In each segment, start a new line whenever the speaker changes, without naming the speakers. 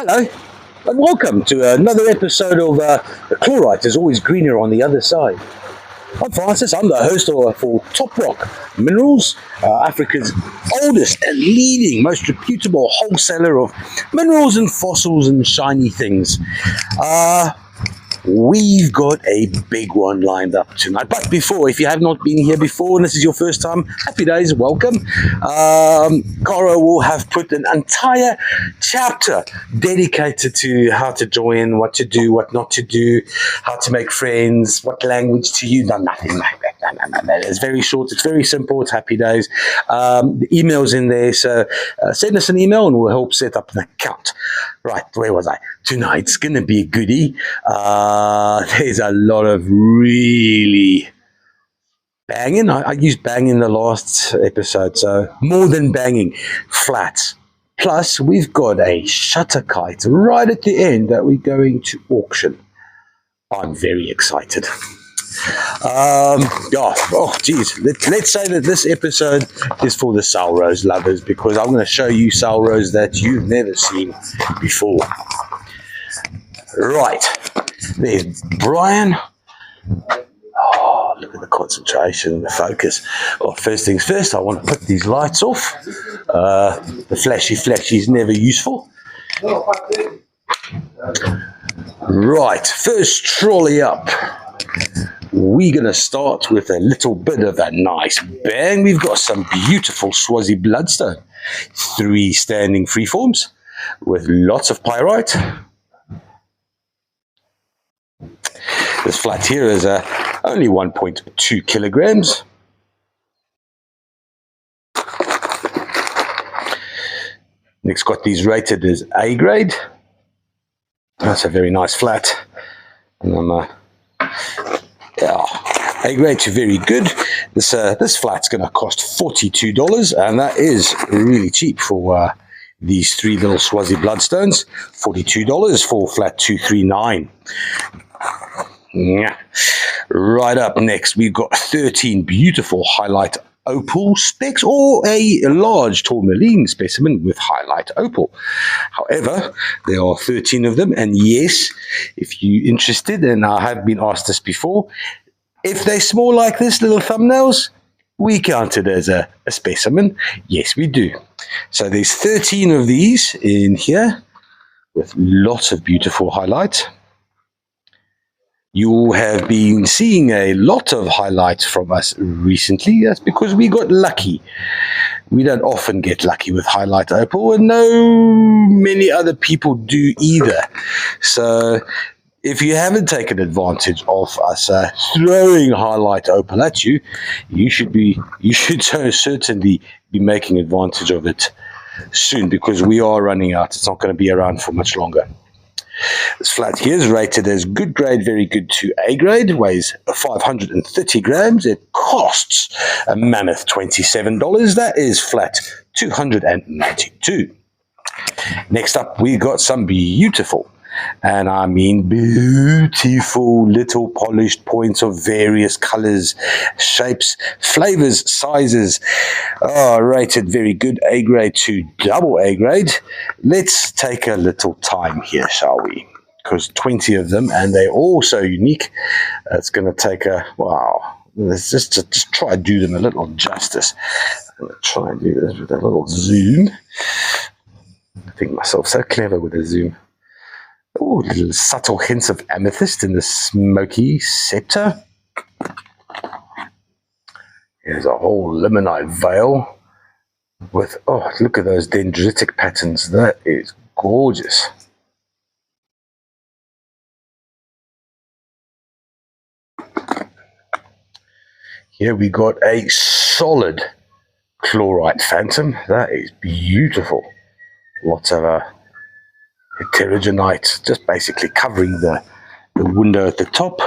Hello, and welcome to another episode of The Chlorite is Always Greener on the Other Side. I'm Francis, I'm the host for Top Rock Minerals, Africa's oldest and leading, most reputable wholesaler of minerals and fossils and shiny things. We've got a big one lined up tonight. But before, if you have not been here before and this is your first time, happy days, welcome. Caro will have put an entire chapter dedicated to how to join, what to do, what not to do, how to make friends, what language to use. No, nothing like that. No. It's very short, it's very simple, it's happy days. The email's in there, so send us an email and we'll help set up an account. Right, where was I? Tonight's going to be a goodie. There's a lot of really banging. I used banging the last episode, so more than banging. Flats. Plus, we've got a shutterkite right at the end that we're going to auction. I'm very excited. Let's say that this episode is for the Salrose lovers, because I'm going to show you Salrose that you've never seen before. Right, there's Brian. Oh, look at the concentration and the focus. Well, first things first, I want to put these lights off. The flashy is never useful. Right, first trolley up. We're going to start with a little bit of a nice bang. We've got some beautiful Swazi bloodstone. 3 standing freeforms with lots of pyrite. This flat here is only 1.2 kilograms. Next got these rated as A grade. That's a very nice flat. And A grade to very good. This flat's going to cost $42, and that is really cheap for these 3 little Swazi bloodstones. $42 for flat 239. Yeah. Right up next, we've got 13 beautiful highlight opal specks, or a large tourmaline specimen with highlight opal. However, there are 13 of them, and yes, if you're interested, and I have been asked this before, if they're small like this, little thumbnails, we count it as a specimen. Yes, we do. So there's 13 of these in here with lots of beautiful highlights. You have been seeing a lot of highlights from us recently. That's because we got lucky. We don't often get lucky with highlight opal, and no many other people do either. So if you haven't taken advantage of us throwing highlight opal at you, you should certainly be making advantage of it soon, because we are running out. It's not going to be around for much longer. This flat here is rated as good grade, very good to A grade, weighs 530 grams. It costs a mammoth $27. That is flat 292. Next up, we got some beautiful, and I mean beautiful, little polished points of various colors, shapes, flavors, sizes. Rated very good, A grade to double A grade. Let's take a little time here, shall we? Because 20 of them, and they're all so unique. It's going to take let's just try to do them a little justice. I'm going to try and do this with a little zoom. I think myself so clever with a zoom. Oh, little subtle hints of amethyst in the smoky scepter. Here's a whole limonite veil with, look at those dendritic patterns. That is gorgeous. Here we got a solid chlorite phantom. That is beautiful. Lots of heterogenite, just basically covering the window at the top.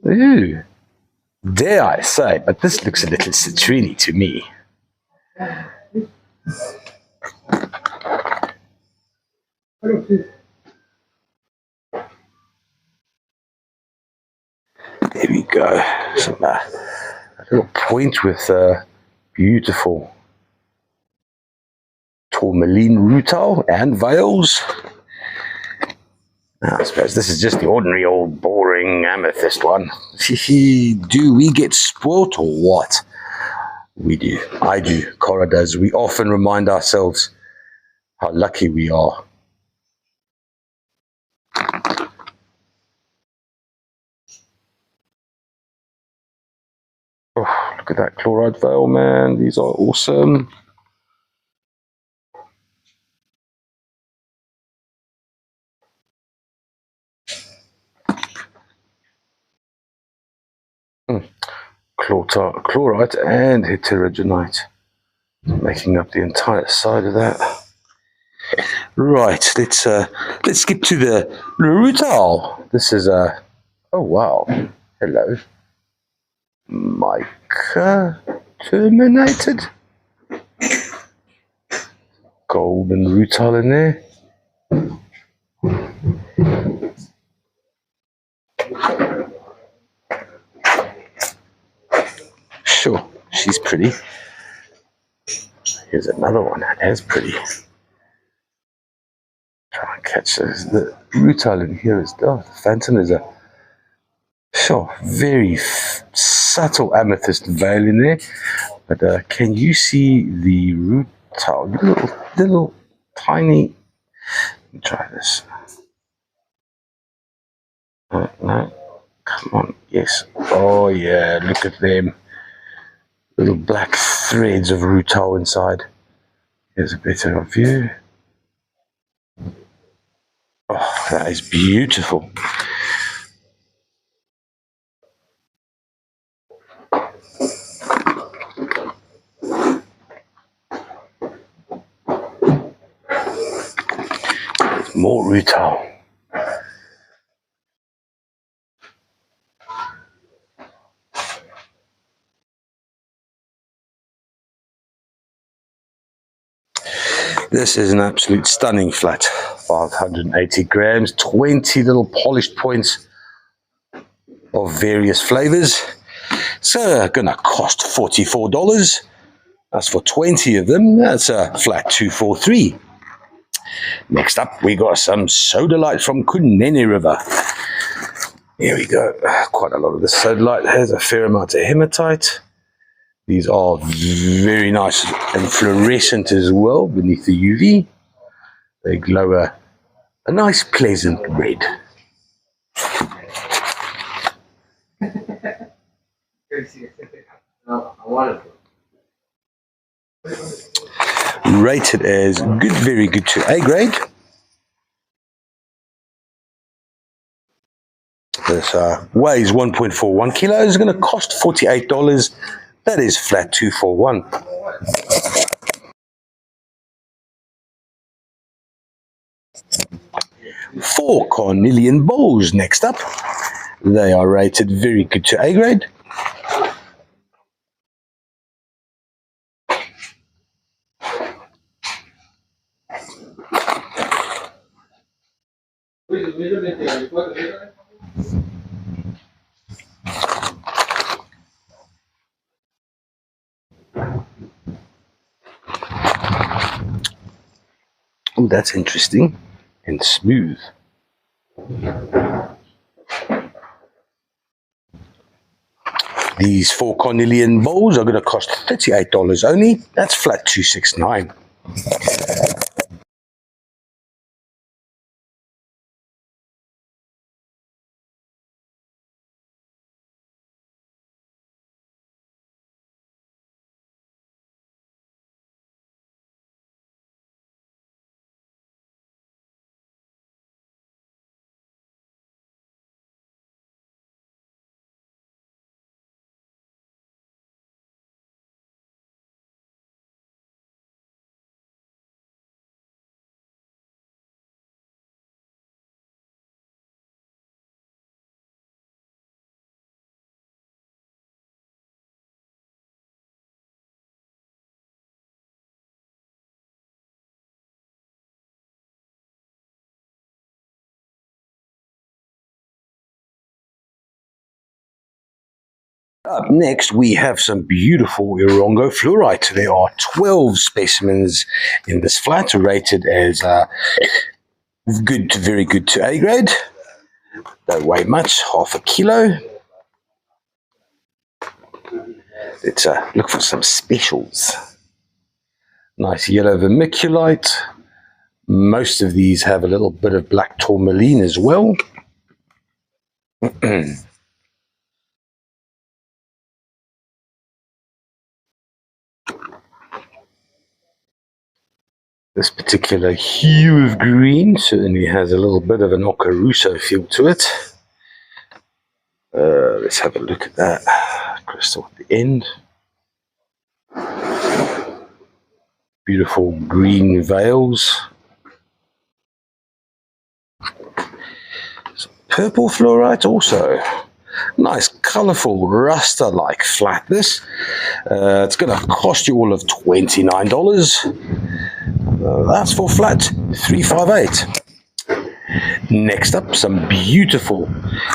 Ooh, dare I say, but this looks a little citrine to me. There we go. Some, a little point with beautiful tourmaline rutile and veils. Now, I suppose this is just the ordinary old boring amethyst one. Do we get spoilt or what? We do. I do. Cora does. We often remind ourselves how lucky we are. Oh, look at that chlorite veil, man. These are awesome. Chlorite and heterogenite, making up the entire side of that. Right, let's skip to the rutile. This is a oh wow, hello, mica terminated, golden rutile in there. Sure, she's pretty. Here's another one as pretty. Try and catch this. The rutile in here is the phantom is a sure very subtle amethyst veil in there, but can you see the rutile? Little tiny. Let me try this. No, come on, yes. Oh yeah, look at them. Little black threads of rutile inside. Here's a better view. Oh, that is beautiful. More rutile. This is an absolute stunning flat. 580 grams, 20 little polished points of various flavors. So gonna cost $44. That's for 20 of them. That's a flat 243. Next up, we got some Sodalite from Kunene River. Here we go. Quite a lot of the Sodalite has a fair amount of hematite. These are very nice and fluorescent as well beneath the UV. They glow a nice pleasant red. Rated as good, very good to A grade. This weighs 1.41 kilos. It's going to cost $48. That is flat 241. Four carnelian bowls next up. They are rated very good to A grade. Oh, that's interesting and smooth. These four carnelian bowls are going to cost $38 only. That's flat 269. Up next, we have some beautiful Orongo fluorite. There are 12 specimens in this flat, rated as good to very good to A grade. Don't weigh much, half a kilo. Let's look for some specials. Nice yellow vermiculite. Most of these have a little bit of black tourmaline as well. This particular hue of green certainly has a little bit of an Ocaruso feel to it. Let's have a look at that crystal at the end. Beautiful green veils. Some purple fluorite also. Nice, colourful, ruster-like flatness. It's going to cost you all of $29. That's for flat 358. Next up, some beautiful,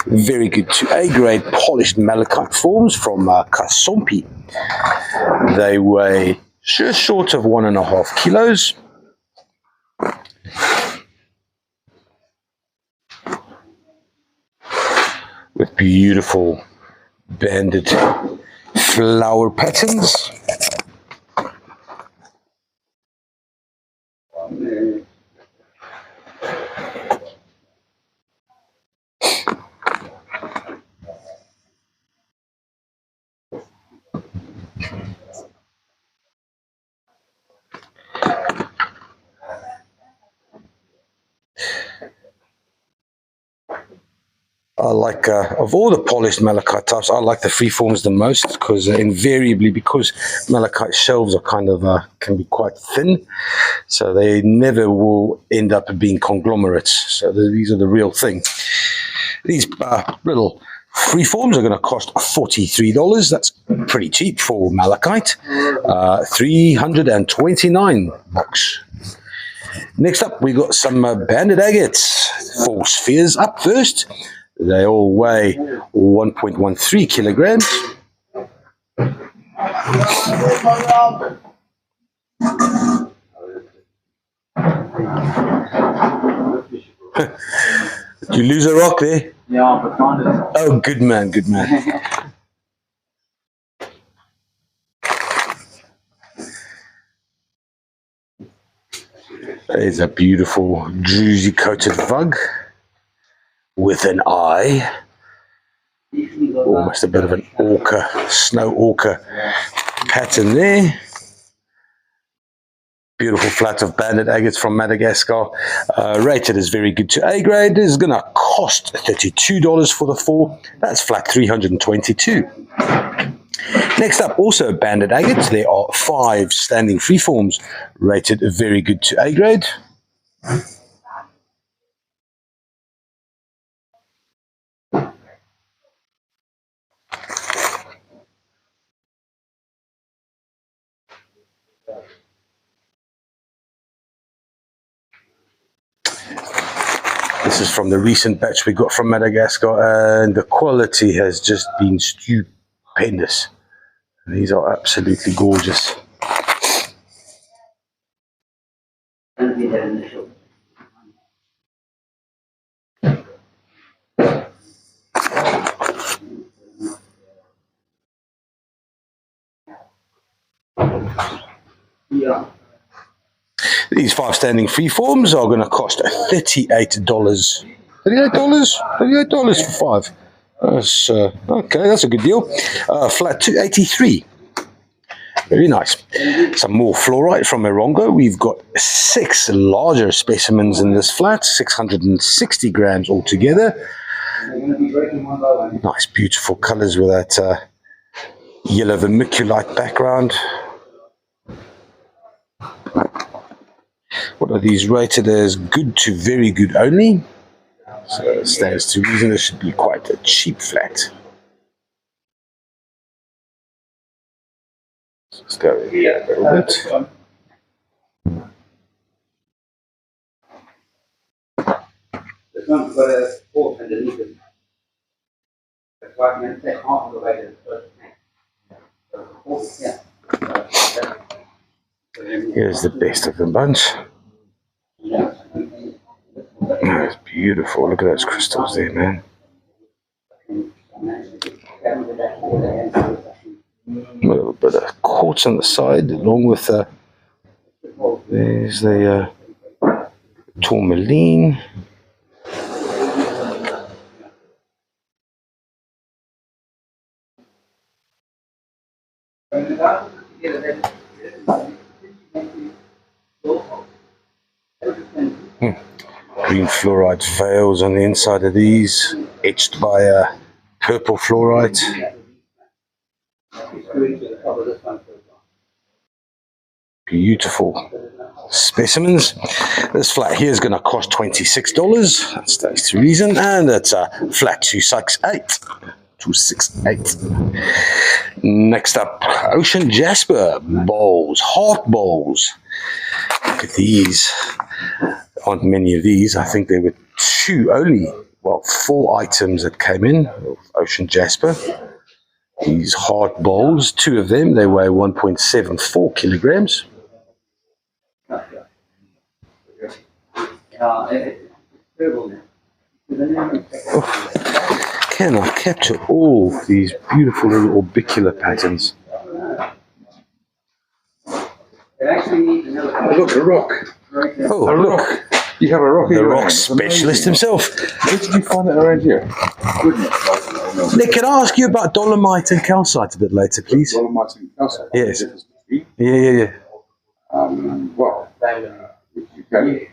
very good to A-grade polished malachite forms from Kasompi. They weigh just short of 1.5 kilos. With beautiful banded flower patterns. I like, of all the polished malachite types, I like the freeforms the most because invariably, because malachite shelves are kind of, can be quite thin, so they never will end up being conglomerates. So these are the real thing. These little freeforms are going to cost $43. That's pretty cheap for malachite. 329 bucks. Next up, we got some banded agates. 4 spheres up first. They all weigh 1.13 kilograms. Did you lose a rock there?
Yeah, but found it.
Oh, good man, good man. There's a beautiful druzy coated vug with an eye. Almost a bit of an ochre, snow ochre pattern there. Beautiful flat of banded agates from Madagascar. Rated as very good to A grade. Is going to cost $32 for the 4. That's flat 322. Next up, also banded agates. There are 5 standing freeforms rated very good to A grade. This is from the recent batch we got from Madagascar, and the quality has just been stupendous. These are absolutely gorgeous.
Yeah.
These 5 standing freeforms are going to cost $38. $38? $38 for 5. That's, okay, that's a good deal. Flat 283. Very nice. Some more fluorite from Orongo. We've got 6 larger specimens in this flat, 660 grams altogether. Nice, beautiful colors with that yellow vermiculite background. What are these rated as? Good to very good only. So it stands to reason this should be quite a cheap flat. Let's go in here a little bit.
This one's got a fork underneath it. That's why I'm going to take half of the way to the first tank.
Here's the best of the bunch. Oh, it's beautiful. Look at those crystals there, man. A little bit of quartz on the side, along with there's the tourmaline. Green fluorite veils on the inside of these, etched by purple fluorite. Beautiful specimens. This flat here is going to cost $26. That stays to reason, and it's a flat 268. 268. Next up, ocean jasper bowls, heart bowls. Look at these. Aren't many of these. I think there were four items that came in of ocean jasper. These heart bowls, two of them, they weigh 1.74 kilograms. Can I capture all these beautiful little orbicular patterns?
Look, a rock.
Oh, look.
You have a rock in
The
your
rock
hand.
specialist himself.
Where did you find it around here?
Nick, can I ask you about dolomite and calcite a bit later, please?
Dolomite and calcite.
Yes. Yeah.
Well, you can.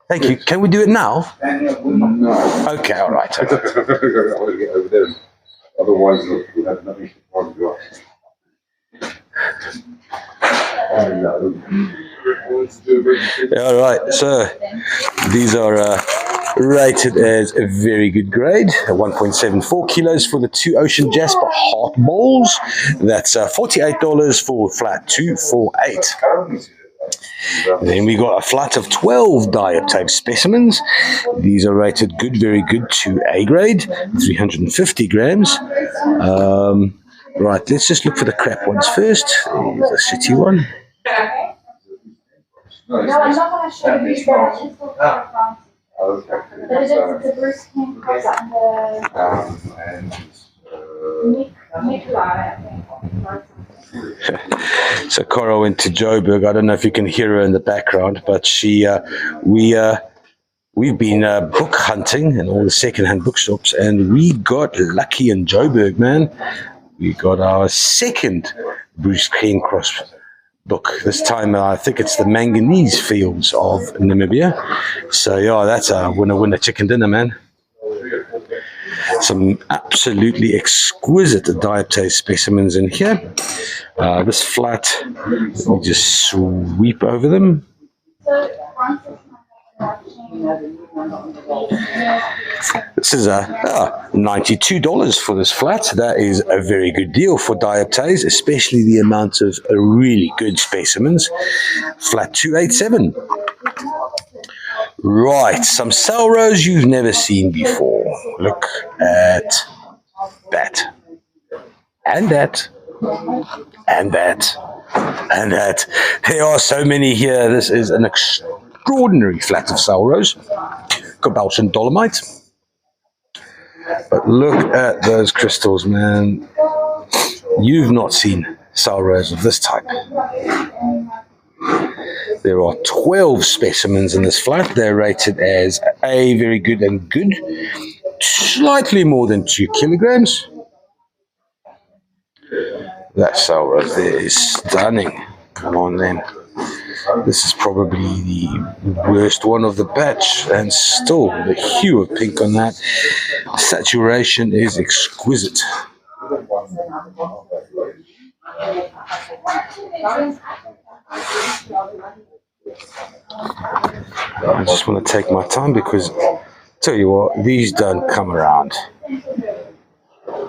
Thank you. Can we do it now?
No.
Okay, all right.
I want to get over there. Otherwise, we'll have nothing to do.
All right, so these are rated as a very good grade, 1.74 kilos for the two ocean jasper heart bowls. That's $48 for flat 248. Then we got a flat of 12 Dioptase specimens. These are rated good, very good to A grade, 350 grams. Right, let's just look for the crap ones first. Here's the city one.
No, I'm not going to show you these guys. Just look for There's a Bruce King comes out and Nikolai, I think.
So Cora went to Joburg. I don't know if you can hear her in the background, but we've been book hunting in all the second-hand bookshops, and we got lucky in Joburg, man. We got our second Bruce King Cross book. This time, I think it's the manganese fields of Namibia. So, yeah, that's a winner chicken dinner, man. Some absolutely exquisite Dioptase specimens in here. This flat, we just sweep over them. This is $92 for this flat. That is a very good deal for Dioptase, especially the amount of really good specimens. Flat 287. Right, some cell rows you've never seen before. Look at that. And that. And that. And that. There are so many here. This is an extraordinary flat of cell rows. Cobalt and dolomite. But look at those crystals, man. You've not seen cell rows of this type. There are 12 specimens in this flat. They're rated as A, very good and good. Slightly more than 2 kilograms. That cell row there is stunning. Come on then. This is probably the worst one of the batch, and still the hue of pink on that. Saturation is exquisite. I just want to take my time because, tell you what, these don't come around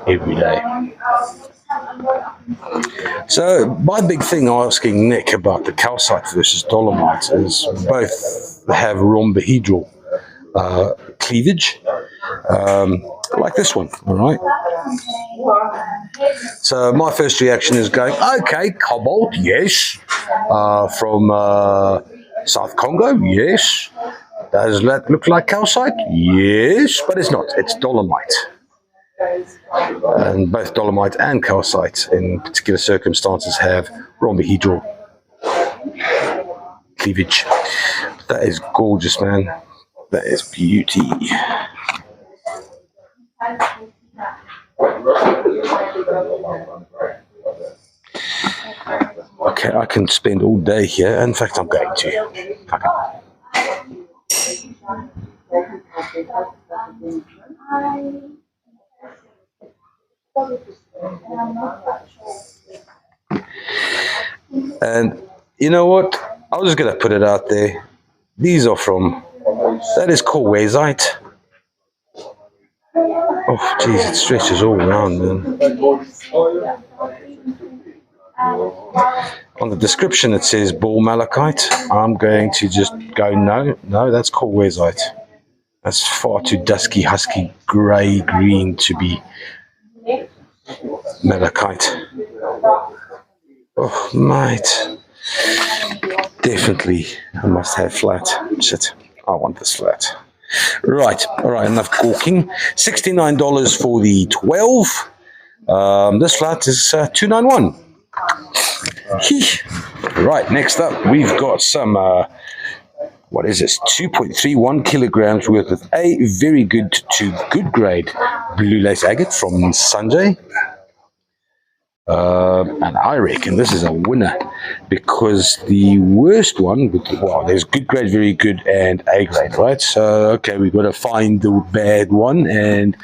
every day. So my big thing asking Nick about the calcite versus dolomite is both have rhombohedral cleavage. like this one, all right? So my first reaction is going, okay, cobalt, yes. From South Congo, yes. Does that look like calcite? Yes, but it's not. It's dolomite. And both dolomite and calcite in particular circumstances have rhombohedral cleavage. That is gorgeous, man. That is beauty. Okay, I can spend all day here. In fact, I'm going to. Okay. And you know what? I'm just going to put it out there. These are from, that is quartzite. Oh, geez, it stretches all around, man. On the description it says ball malachite. I'm going to just go, no, that's quartzite. That's far too dusky, husky, grey, green to be malachite. Oh, mate. Definitely, I must have flat. Shit, I want this flat. Right, all right, enough gawking. $69 for the 12. This flat is $291. Right, next up, we've got some, what is this, 2.31 kilograms worth of a very good to good grade blue lace agate from Sanjay. And I reckon this is a winner because the worst one, well, there's good grade, very good, and A grade, right? So, okay, we've got to find the bad one, and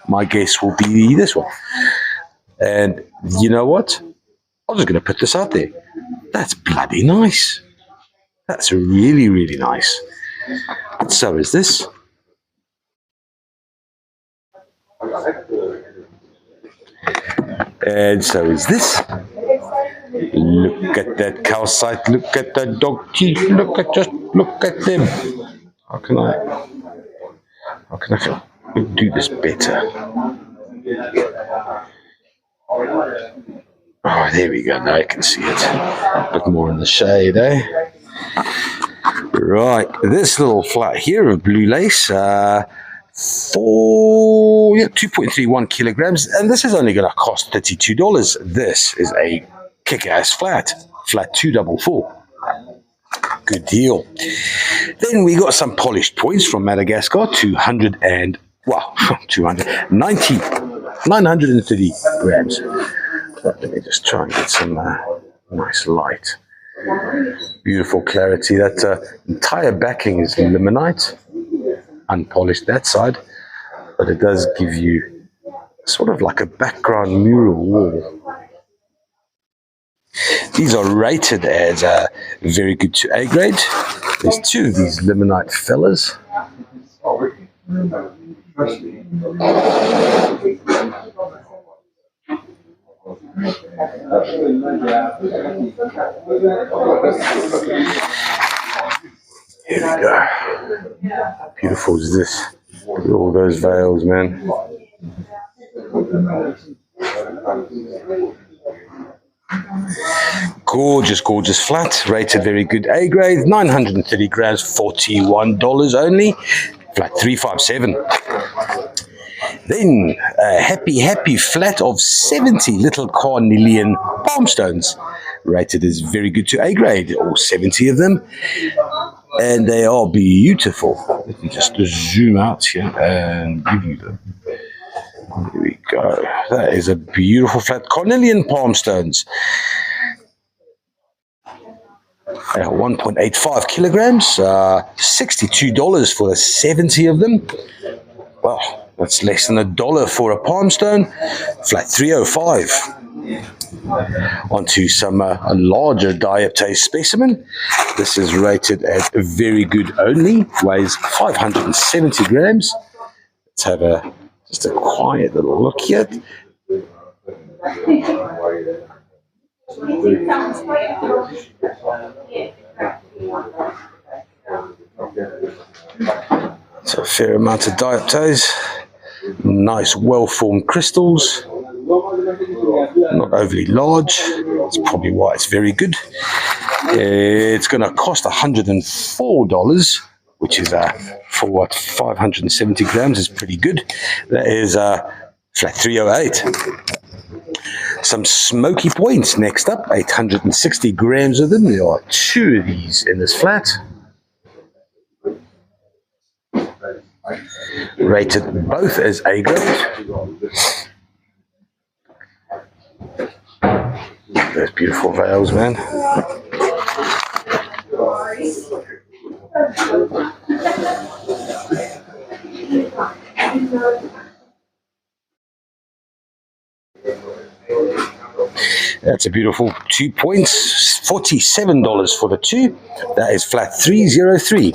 my guess will be this one. And you know what? I'm just going to put this out there. That's bloody nice. That's really, really nice. And so is this. And so is this. Look at that calcite. Look at that dog teeth. Look at them. How can I do this better? Oh, there we go. Now I can see it. A bit more in the shade, eh? Right. This little flat here of blue lace, 2.31 kilograms, and this is only going to cost $32. This is a kick-ass flat 244. Good deal. Then we got some polished points from Madagascar, 930 grams. But let me just try and get some nice light. Beautiful clarity. That entire backing is limonite, unpolished that side, but it does give you sort of like a background mural wall. These are rated as very good to A grade. There's two of these limonite fellas. Here we go. How beautiful is this? Look at all those veils, man. Gorgeous, gorgeous flat, rated very good A grade, 930 grams, $41 only, flat 357. Then a happy flat of 70 little carnelian palm stones, rated as very good to A grade, all 70 of them, and they are beautiful. Let me just zoom out here and give you them. There we go. That is a beautiful flat carnelian palm stones. 1.85 kilograms, $62 for the 70 of them. Well, that's less than $1 for a palm stone. Flat 305. Onto some a larger Dioptase specimen. This is rated at very good only. Weighs 570 grams. Let's have just a quiet little look here. So a fair amount of Dioptase. Nice, well-formed crystals. Not overly large. That's probably why it's very good. It's going to cost $104, which is for what, 570 grams is pretty good. That is flat 308. Some smoky points next up, 860 grams of them. There are 2 of these in this flat. Rated both as A grade. Those beautiful veils, man. That's a beautiful 2 points, $47 for the 2. That is flat 303.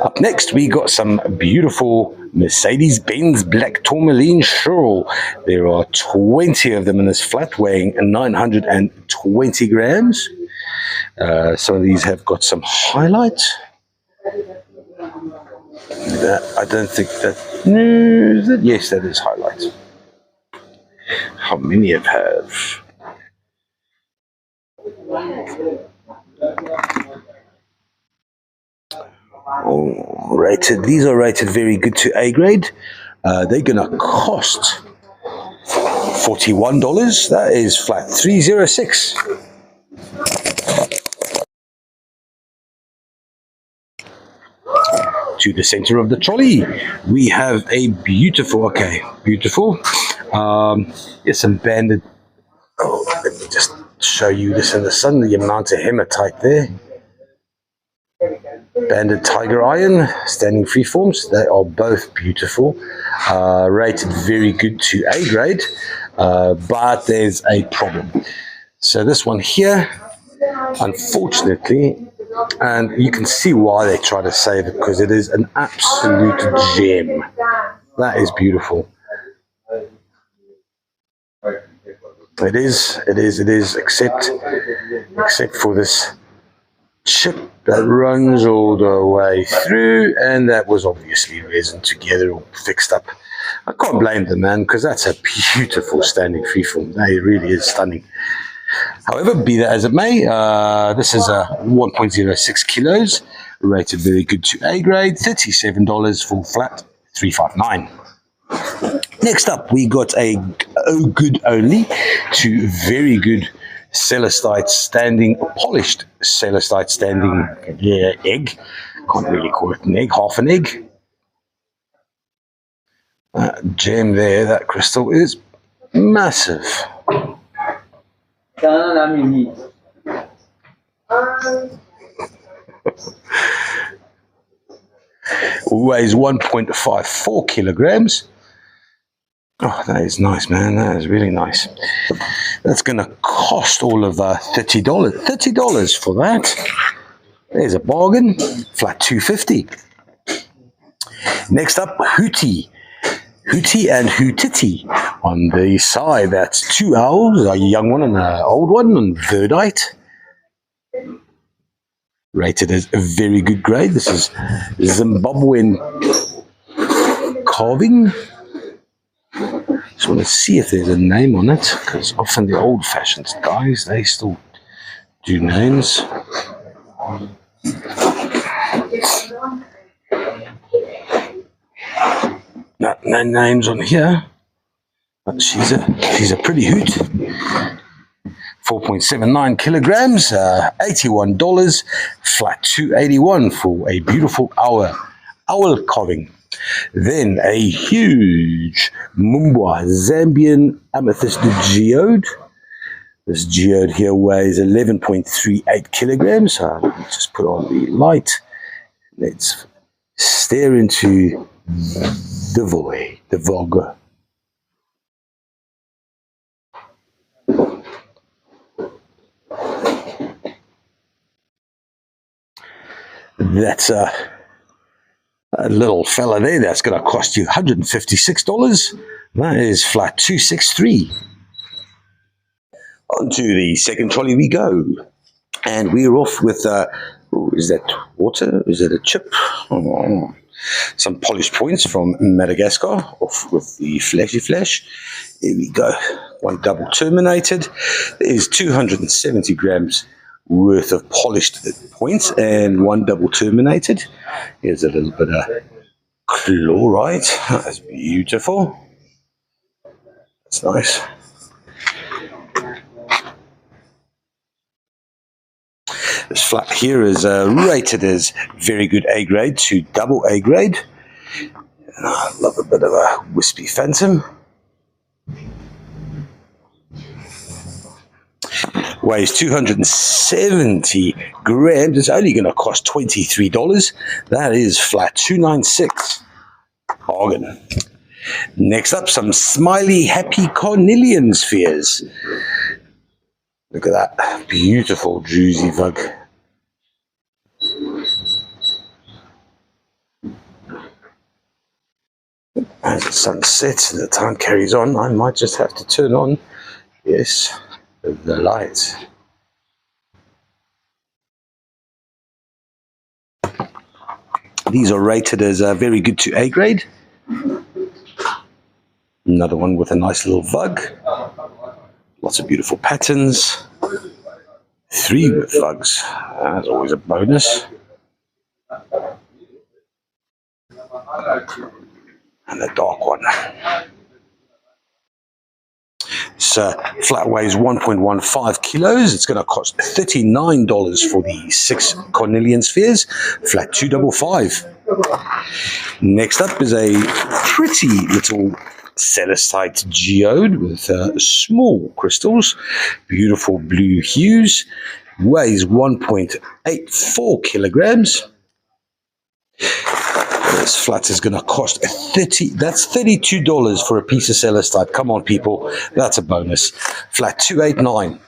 Up next, we got some beautiful Mercedes-Benz black tourmaline Shirl. There are 20 of them in this flat, weighing 920 grams. Some of these have got some highlight. I don't think that... No, is it? Yes, that is highlight. How many have? Oh, rated. These are rated very good to A grade. They're gonna cost $41. That is flat 306. To the center of the trolley, we have a beautiful. Here's some banded. Oh, let me just show you this in the sun. The amount of hematite there. Banded tiger iron, standing freeforms. They are both beautiful. Rated very good to A grade, but there's a problem. So this one here, unfortunately, and you can see why they try to save it, because it is an absolute gem. That is beautiful. It is, except for this chip that runs all the way through, and that was obviously resin together or fixed up. I can't blame them, man, because that's a beautiful standing freeform. That really is stunning. However, be that as it may, this is a 1.06 kilos, rated very good to A grade, $37 for flat 359. Next up, we got a good only to very good celestite standing, polished celestite standing egg. Can't really call it an egg, half an egg. That gem there, that crystal is massive. Weighs 1.54 kilograms. Oh, that is nice, man. That is really nice. That's going to cost all of $30. $30 for that. There's a bargain. Flat 250. Next up, Hootie. Hootie and Hootiti. On the side, that's 2 owls, a young one and an old one, and verdite. Rated as a very good grade. This is Zimbabwean carving. Just want to see if there's a name on it, because often the old-fashioned guys, they still do names. No names on here, but she's a pretty hoot. 4.79 kilograms, $81, flat 281 for a beautiful owl carving. Then a huge Mumbwa Zambian amethyst geode. This geode here weighs 11.38 kilograms. Let's just put on the light. Let's stare into the void, the vogue. That's a little fella there. That's going to cost you $156. That is flat 263. On to the second trolley we go. And we're off with Ooh, is that water? Is that a chip? Oh. Some polished points from Madagascar, off with the flashy flash. Here we go. One double terminated. There's 270 grams worth of polished points and one double terminated. Here's a little bit of chlorite. That's beautiful. That's nice. This flat here is rated as very good A grade to double A grade. And I love a bit of a wispy phantom. Weighs 270 grams. It's only going to cost $23. That is flat 296. Bargain. Next up, some smiley happy carnelian spheres. Look at that beautiful druzy vug. As the sun sets and the time carries on, I might just have to turn on, yes, the light. These are rated as very good to A grade. Another one with a nice little vug. Lots of beautiful patterns. 3 with vugs. That's always a bonus. And a dark one. This flat weighs 1.15 kilos. It's going to cost $39 for the 6 carnelian spheres. Flat 255. Next up is a pretty little celestite geode with small crystals, beautiful blue hues, weighs 1.84 kilograms. This flat is going to cost that's $32 for a piece of celestite. Come on, people, that's a bonus. Flat 289.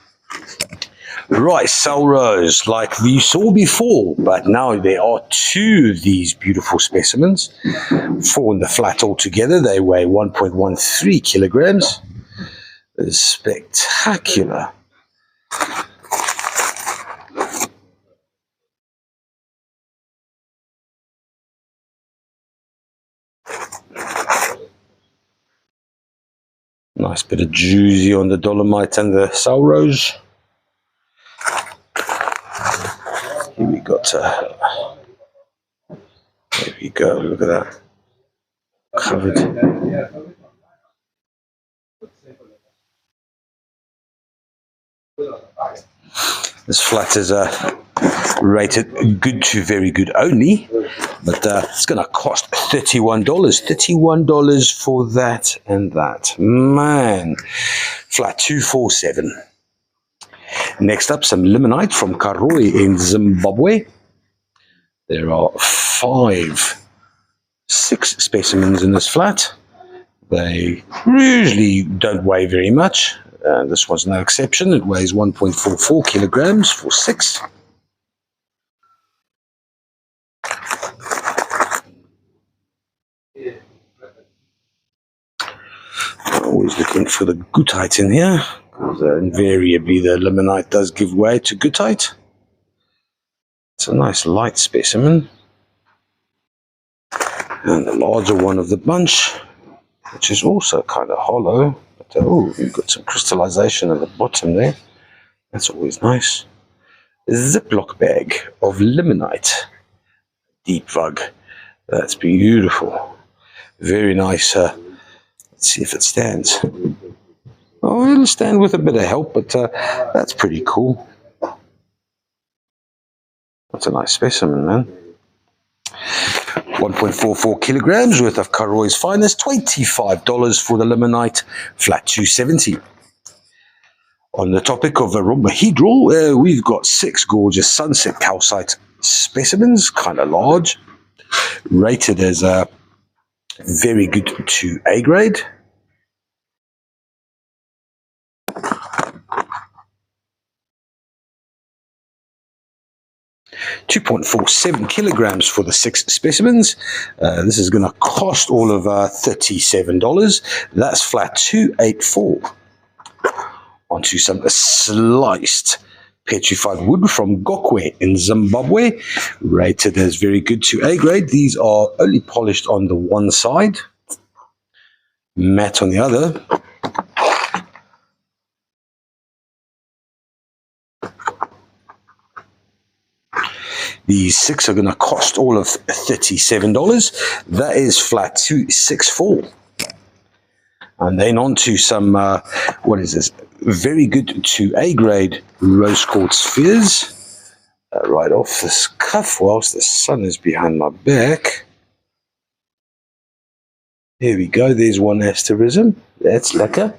Right, cell rose, like we saw before, but now there are 2 of these beautiful specimens. 4 in the flat altogether. They weigh 1.13 kilograms. It's spectacular. Nice bit of juicy on the dolomite and the cell rose. Here we got, there we go, look at that, covered. This flat is rated good to very good only, but it's going to cost $31. $31 for that and that. Man, flat 247. Next up, some limonite from Karoi in Zimbabwe. There are 6 specimens in this flat. They usually don't weigh very much. This one's no exception. It weighs 1.44 kilograms for 6. Always looking for the goethite in here, because invariably the limonite does give way to goethite. It's a nice light specimen. And the larger one of the bunch, which is also kind of hollow. But, oh, you've got some crystallization at the bottom there. That's always nice. A Ziploc bag of limonite. Deep vug. That's beautiful. Very nice. Let's see if it stands. Oh, it'll stand with a bit of help, but that's pretty cool. That's a nice specimen, man. 1.44 kilograms worth of Karoi's finest, $25 for the limonite, flat 270. On the topic of a rhombohedral, we've got 6 gorgeous sunset calcite specimens, kind of large, rated as very good to A grade. $2.47 kilograms for the 6 specimens. This is going to cost all of $37. That's flat 284. Onto some sliced petrified wood from Gokwe in Zimbabwe, rated as very good to A grade. These are only polished on the one side, matte on the other. These 6 are going to cost all of $37. That is flat 264. And then on to some, what is this? Very good to A grade rose quartz spheres. Right off this cuff whilst the sun is behind my back. Here we go. There's one asterism. That's lekker.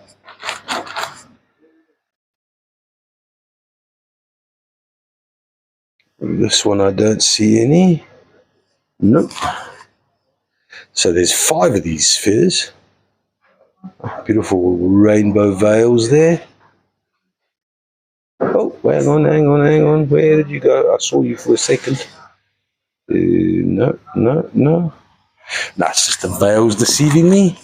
This one I don't see any. Nope. So there's 5 of these spheres. Beautiful rainbow veils there. Oh, hang on. Where did you go? I saw you for a second. No. That's just the veils deceiving me.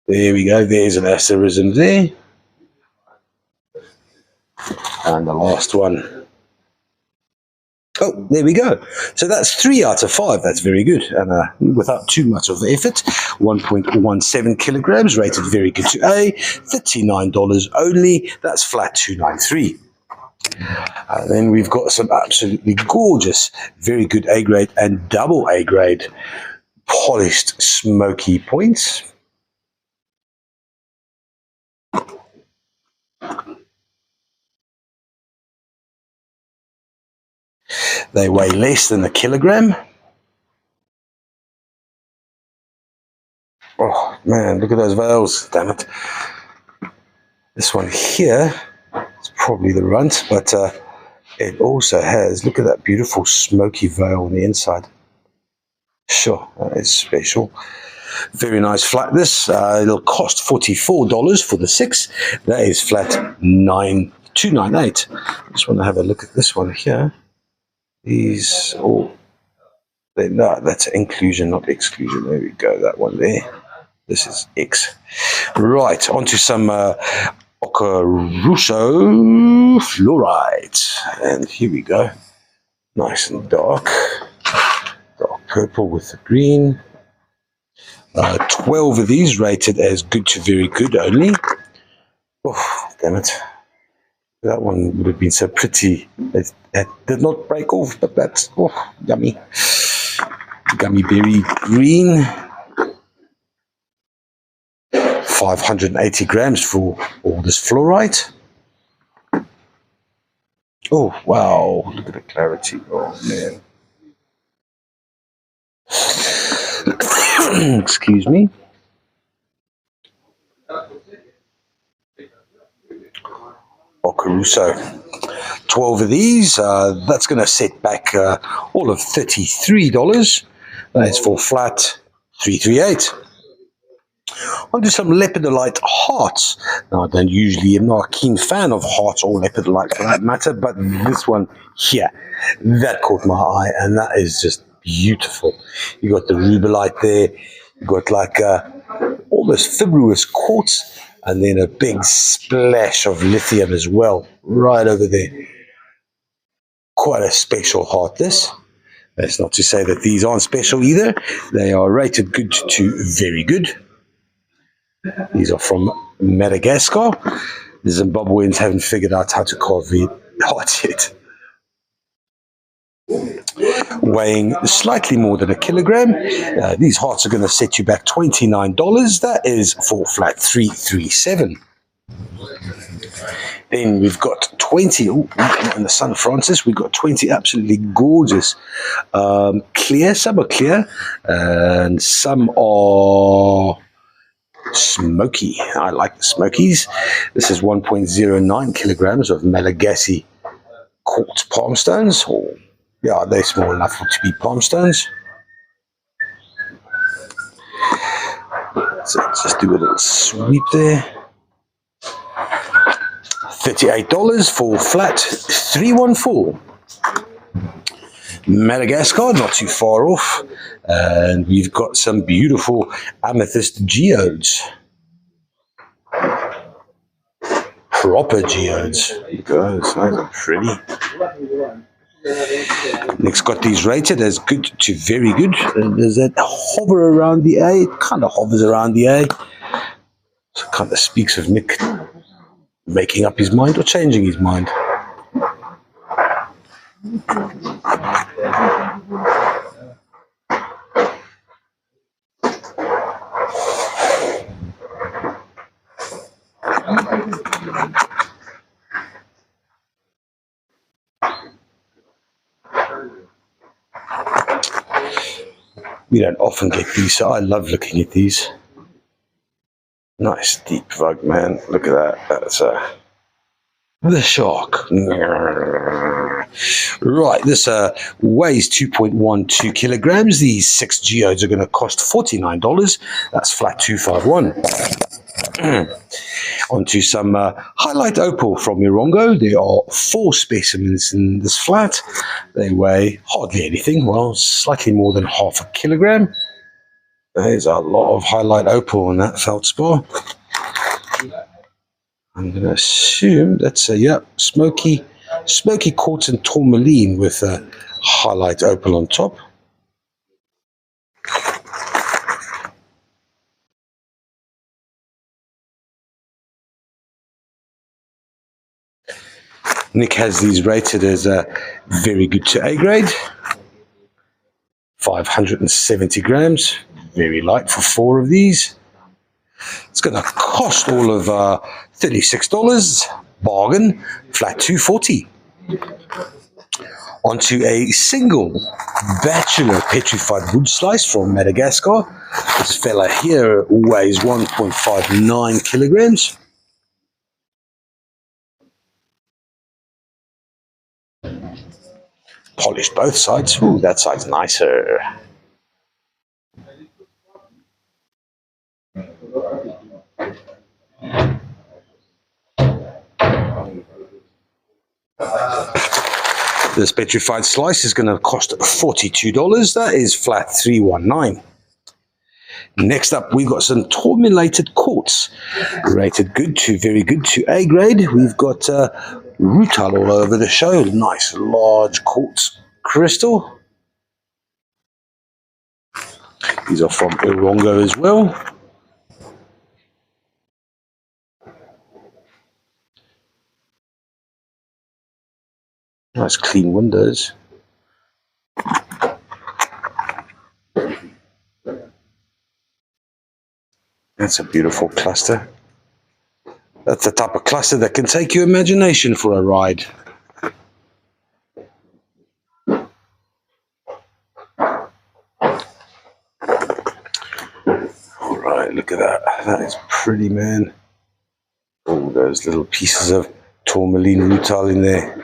There we go. There's an asterism there. And the last one. Oh, there we go. So that's 3 out of 5. That's very good. And without too much of effort, 1.17 kilograms, rated very good to A, $39 only. That's flat 293. And then we've got some absolutely gorgeous, very good A grade and double A grade polished smoky points. They weigh less than a kilogram. Oh man, look at those veils, damn it. This one here is probably the runt, but it also has, look at that beautiful smoky veil on the inside. Sure, that is special. Very nice flat this. It'll cost $44 for the 6. That is flat 298. I just want to have a look at this one here. These all, no, that's inclusion, not exclusion. There we go, that one there. This is X. Right, onto some Okaruso Fluorite. And here we go. Nice and dark. Dark purple with the green. 12 of these rated as good to very good only. Oh, damn it. That one would have been so pretty. It did not break off, but that's, oh, yummy. Gummy berry green. 580 grams for all this fluorite. Oh, wow. Look at the clarity. Oh, man. Excuse me. Caruso. 12 of these. That's going to set back all of $33. That's for flat 338. Onto some lepidolite hearts. Now, I don't usually, I'm not a keen fan of hearts or lepidolite for that matter, but this one here, that caught my eye, and that is just beautiful. You got the rubellite there. You got like almost fibrous quartz. And then a big splash of lithium as well, right over there. Quite a special heart, this. That's not to say that these aren't special either. They are rated good to very good. These are from Madagascar. The Zimbabweans haven't figured out how to carve the heart yet. Weighing slightly more than a kilogram. These hearts are going to set you back $29. That is for flat 337. Then we've got 20, in the Sun Francis, we've got 20 absolutely gorgeous clear. Some are clear and some are smoky. I like the smokies. This is 1.09 kilograms of Malagasy quartz palm stones. Yeah, they're small enough to be palm stones. So just do a little sweep there. $38 for flat 314. Madagascar, not too far off. And we've got some beautiful amethyst geodes. proper geodes. Look at those, those are pretty. Next, got these rated as good to very good. Does that hover around the A? It kind of hovers around the A. So it kind of speaks of Nick making up his mind or changing his mind. We don't often get these, so I love looking at these. Nice deep vug, man. Look at that. That's the shark. Right, this weighs 2.12 kilograms. These 6 geodes are going to cost $49. That's flat 251. Onto some highlight opal from Irongo. There are 4 specimens in this flat. They weigh hardly anything, well, slightly more than half a kilogram. There's a lot of highlight opal in that feldspar. I'm going to assume that's a, smoky quartz and tourmaline with a highlight opal on top. Nick has these rated as very good to A grade. 570 grams, very light for 4 of these. It's going to cost all of $36, bargain, flat 240. Onto a single bachelor petrified wood slice from Madagascar. This fella here weighs 1.59 kilograms. Polished both sides. Ooh, that side's nicer. This petrified slice is going to cost $42. That is flat 319. Next up, we've got some tourmalated quartz, rated good to very good to A grade. We've got rutile all over the show. Nice large quartz crystal. These are from Irongo as well. Nice clean windows. That's a beautiful cluster. That's the type of cluster that can take your imagination for a ride. Alright, look at that. That is pretty, man. All those little pieces of tourmaline rutile in there.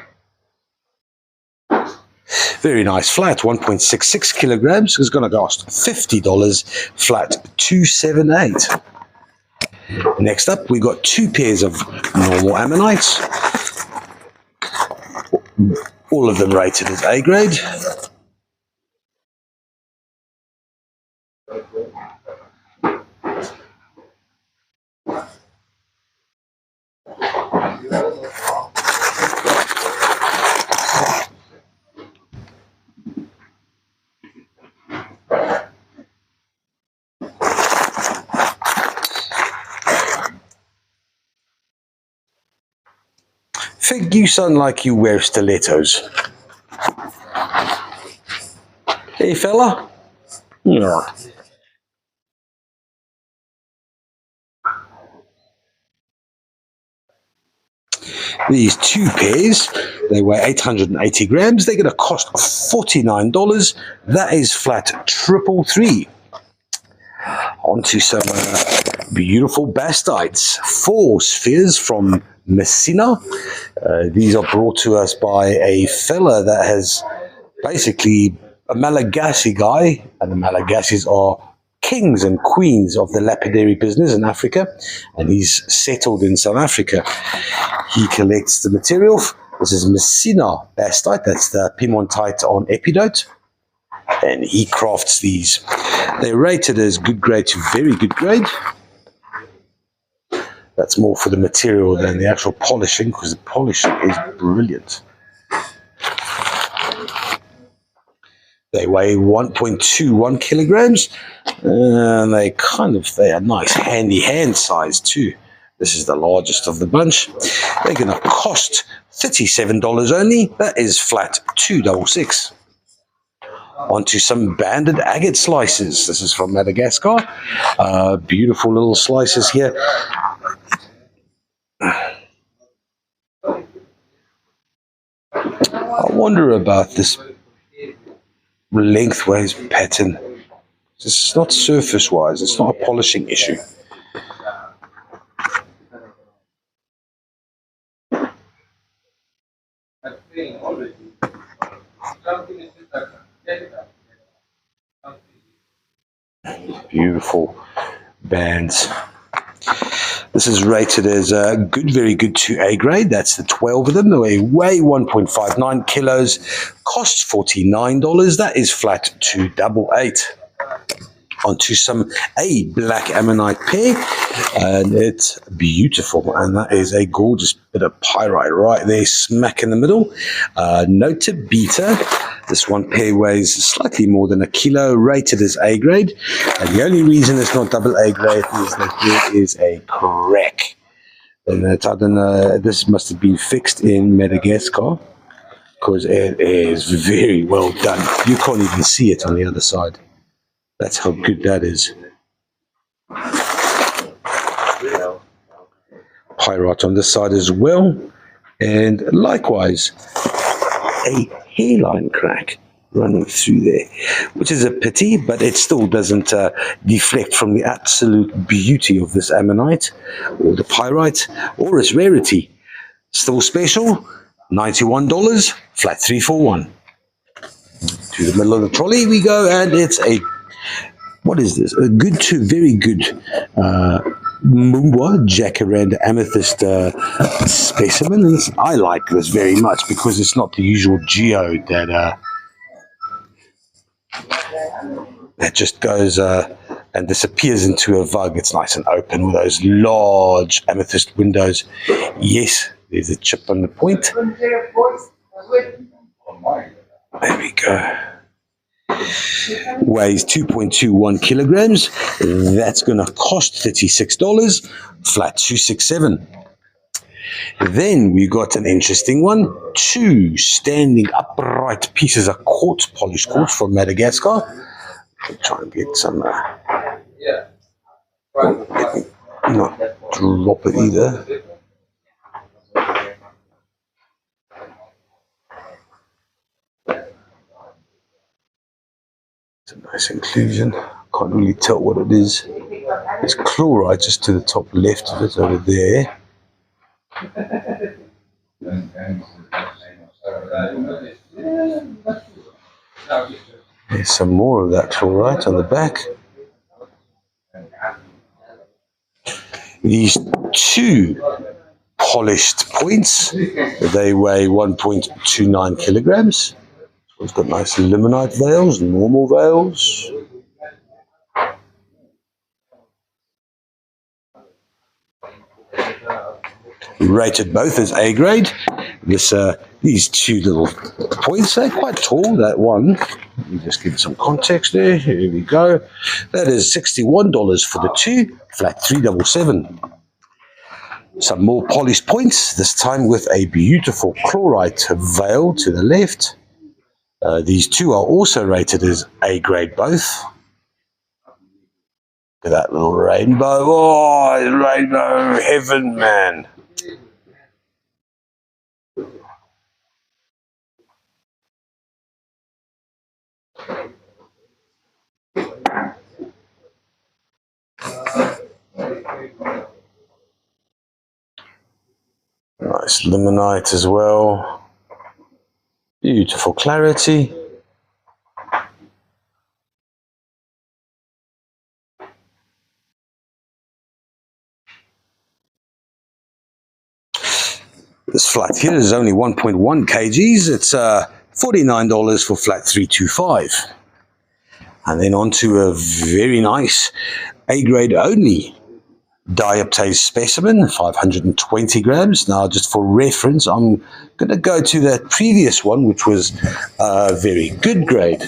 Very nice flat, 1.66 kilograms. It's going to cost $50, flat 278. Next up, we got 2 pairs of normal ammonites. All of them rated as A grade. Fig, you sound like you wear stilettos. Hey, fella? Yeah. These 2 pairs, they weigh 880 grams. They're going to cost $49. That is flat 333. Onto some beautiful bastites. 4 spheres from Messina. These are brought to us by a fella that has basically a Malagasy guy, and the Malagasys are kings and queens of the lapidary business in Africa, and he's settled in South Africa. He collects the material. This is Messina bastite, that's the piemontite on epidote, and he crafts these. They're rated as good grade to very good grade. That's more for the material than the actual polishing, because the polishing is brilliant. They weigh 1.21 kilograms, and they are nice handy hand size too. This is the largest of the bunch. They're going to cost $37 only. That is flat $266. Onto some banded agate slices. This is from Madagascar. Beautiful little slices here. I wonder about this lengthways pattern. This is not surface wise, it's not a polishing issue. Beautiful bands. This is rated as good, very good 2A grade. That's the 12 of them. They weigh 1.59 kilos, costs $49. That is flat $288. Onto some black ammonite pair, and it's beautiful, and that is a gorgeous bit of pyrite right there, smack in the middle. Note to beta. This one pair weighs slightly more than a kilo, rated as A grade, and the only reason it's not double A grade is that there is a crack. And I don't know, this must have been fixed in Madagascar, because it is very well done. You can't even see it on the other side. That's how good that is. Pyrite on this side as well, and likewise a hairline crack running through there, which is a pity, but it still doesn't deflect from the absolute beauty of this ammonite or the pyrite or its rarity. Still special, $91, flat $341. To the middle of the trolley we go, and it's a, what is this? A good to very good Mumbwa jacaranda amethyst specimen. And I like this very much because it's not the usual geode that just goes and disappears into a vug. It's nice and open with those large amethyst windows. Yes, there's a chip on the point. There we go. Weighs 2.21 kilograms. That's going to cost $36, flat $267. Then we got an interesting one. 2 standing upright pieces of quartz, polished quartz from Madagascar. I'll try and get some. Not drop it either. It's a nice inclusion. Can't really tell what it is. It's chlorite just to the top left of it over there. There's some more of that chlorite on the back. These 2 polished points, they weigh 1.29 kilograms. We've got nice limonite veils, normal veils. Rated both as A grade. These 2 little points, they're quite tall, that one. Let me just give it some context there. Here we go. That is $61 for the 2, flat $377. Some more polished points, this time with a beautiful chlorite veil to the left. These 2 are also rated as A grade both. Look at that little rainbow. Oh, it's rainbow heaven, man. Nice limonite as well. Beautiful clarity. This flat here is only 1.1 kgs. It's $49 for flat $325. And then onto a very nice A grade only Dioptase specimen, 520 grams. Now, just for reference, I'm going to go to that previous one, which was a very good grade.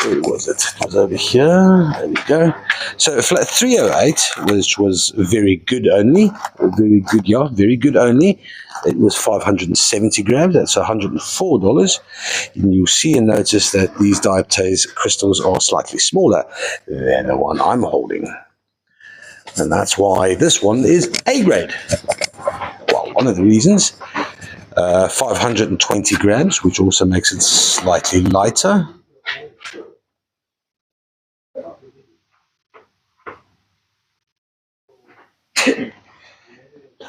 Where was it? It was over here. There we go. So flat 308, which was very good only, very good, yeah, very good only. It was 570 grams. That's $104. And you'll see and notice that these dioptase crystals are slightly smaller than the one I'm holding. And that's why this one is A grade. Well, one of the reasons. 520 grams, which also makes it slightly lighter.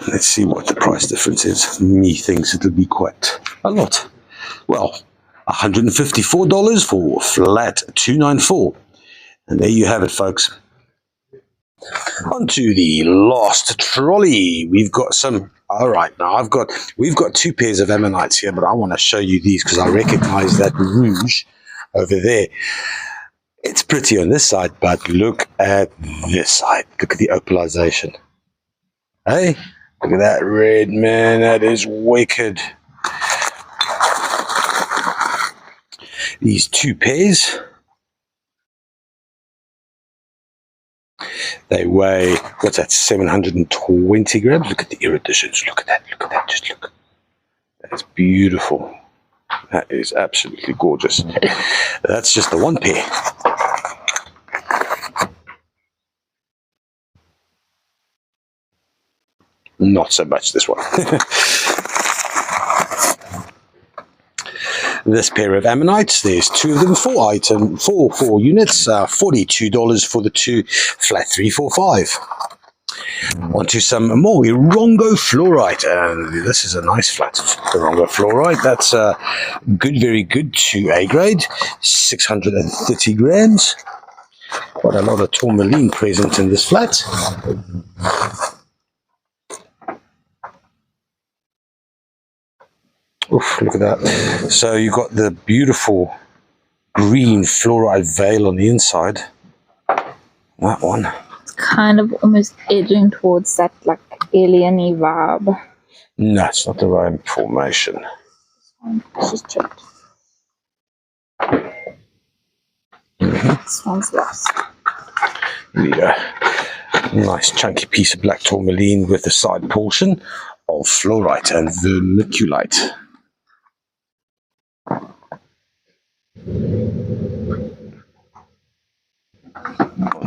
Let's see what the price difference is. Me thinks it'll be quite a lot. Well, $154 for flat 294. And there you have it, folks. On to the last trolley. We've got some. All right, now we've got two pairs of ammonites here, but I want to show you these because I recognize that rouge over there. It's pretty on this side, but look at this side. Look at the opalization. Hey, look at that red, man. That is wicked. These two pairs, they weigh, what's that, 720 grams? Look at the iridescence. Look at that, just look. That's beautiful. That is absolutely gorgeous. That's just the one pair. Not so much this one. This pair of ammonites, there's two of them, four units, $42 for the two, flat 345. On to some more Rongo Fluorite, and this is a nice flat Rongo Fluorite. That's good, very good, to A grade, 630 grams. Quite a lot of tourmaline present in this flat. Oof, look at that. So you've got the beautiful green fluorite veil on the inside. That one.
It's kind of almost edging towards that like alien-y vibe.
No, it's not the right formation.
Let's just check. This one's lost.
There you go. Nice chunky piece of black tourmaline with the side portion of fluorite and vermiculite.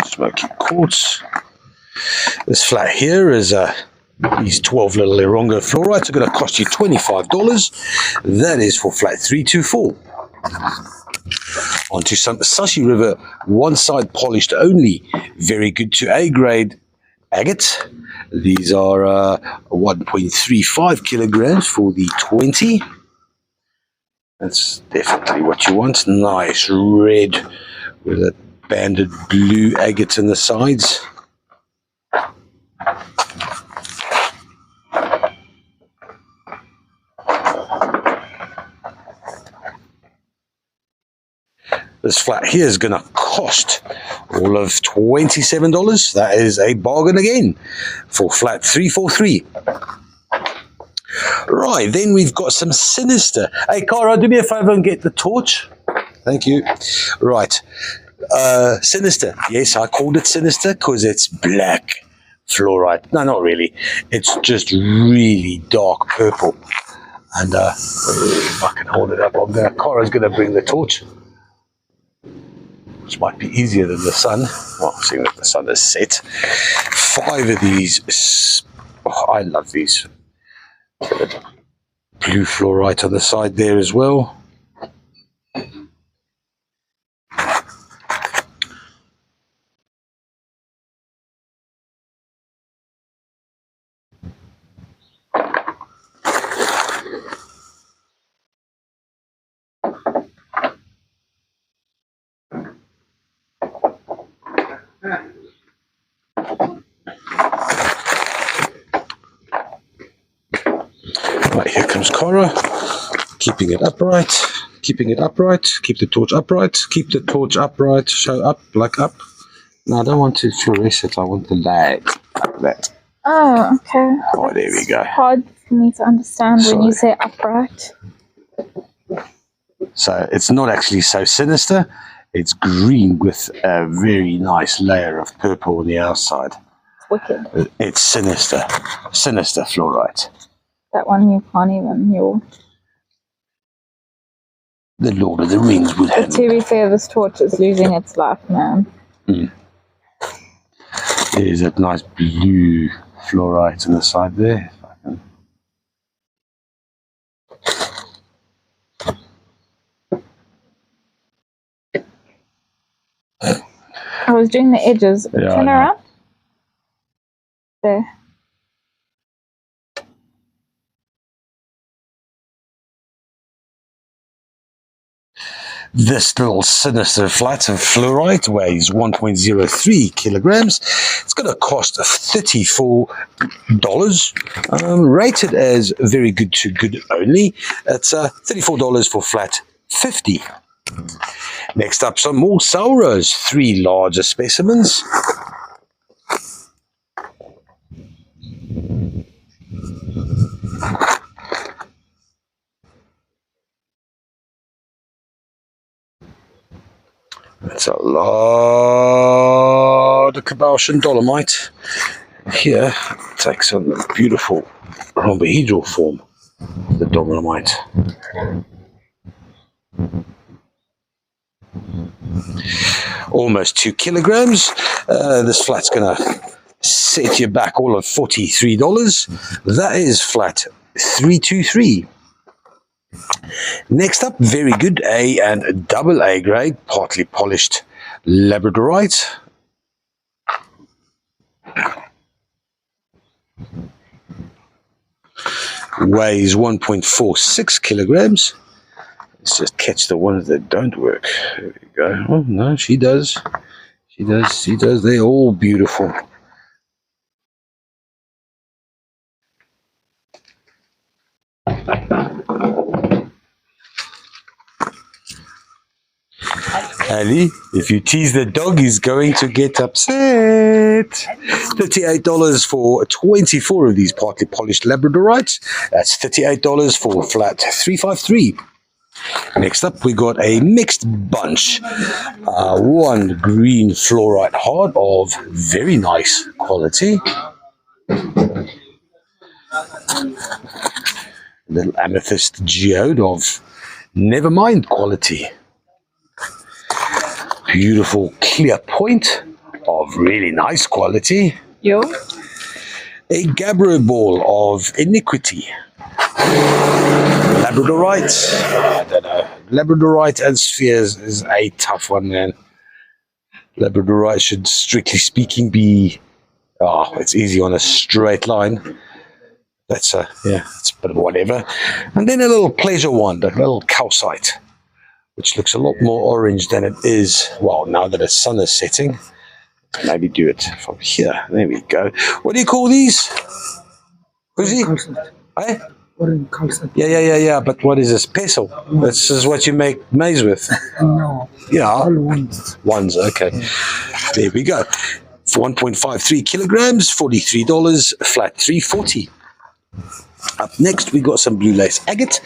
Smoky quartz. This flat here is these 12 little Rongo fluorites are going to cost you $25. That is for flat 324. On to some Sashi River one side polished only, very good to A grade agates. These are 1.35 kilograms for the 20. That's definitely what you want. Nice red with a banded blue agate in the sides. This flat here is going to cost all of $27. That is a bargain again for flat 343. Right, then we've got some sinister. Hey, Cara, do me a favor and get the torch. Thank you. Right. Sinister. Yes, I called it sinister because it's black fluorite. No, not really. It's just really dark purple. And if I can hold it up, I'm there. Cara's going to bring the torch, which might be easier than the sun. Well, seeing that the sun is set. 5 of these. Oh, I love these. Blue fluorite on the side there as well. Right, here comes Cora, keeping it upright, keep the torch upright, show up, like up. No, I don't want to fluoresce it. I want the lag like that.
Oh, okay.
Oh, there we go.
Hard for me to understand when you say upright.
So it's not actually so sinister. It's green with a very nice layer of purple on the outside.
It's wicked.
It's sinister. Sinister fluorite.
That one you can't even hear.
The Lord of the Rings would have.
But to be fair, this torch is losing its life, man.
There's that nice blue fluorite on the side there.
I was doing the edges.
Yeah,
Turn around. There.
This little sinister flat of fluorite weighs 1.03 kilograms. It's going to cost $34. Rated as very good to good only. It's $34 for flat 50. Next up, some more Sauros, 3 larger specimens. That's a lot of Cabotian dolomite. Here it takes on the beautiful rhombohedral form, the dolomite. Almost 2 kilograms. This flat's going to set you back all of $43. That is flat 323. Next up, very good A and double A grade, partly polished labradorite. Weighs 1.46 kilograms. Let's just catch the ones that don't work. There we go. Oh, no, she does. She does. They're all beautiful. Ali, if you tease the dog, he's going to get upset. $38 for 24 of these partly polished labradorites. That's $38 for flat 353. Next up, we got a mixed bunch. One green fluorite hard of very nice quality. Little amethyst geode of never mind quality. Beautiful clear point of really nice quality.
Yo.
A gabbro ball of iniquity. Labradorite. I don't know. Labradorite and spheres is a tough one, man. Labradorite should, strictly speaking, be... it's easy on a straight line. That's it's a bit of whatever. And then a little pleasure wand, a little calcite, which looks a lot more orange than it is. Well, now that the sun is setting, maybe do it from here. There we go. What do you call these? Uzi? Eh?
Calcite.
Yeah. But what is this? Pestle. This is what you make maize with.
No.
Yeah.
All ones.
Ones, okay. There we go. 1.53 kilograms, $43, flat 340. Up next, we got some blue lace agate.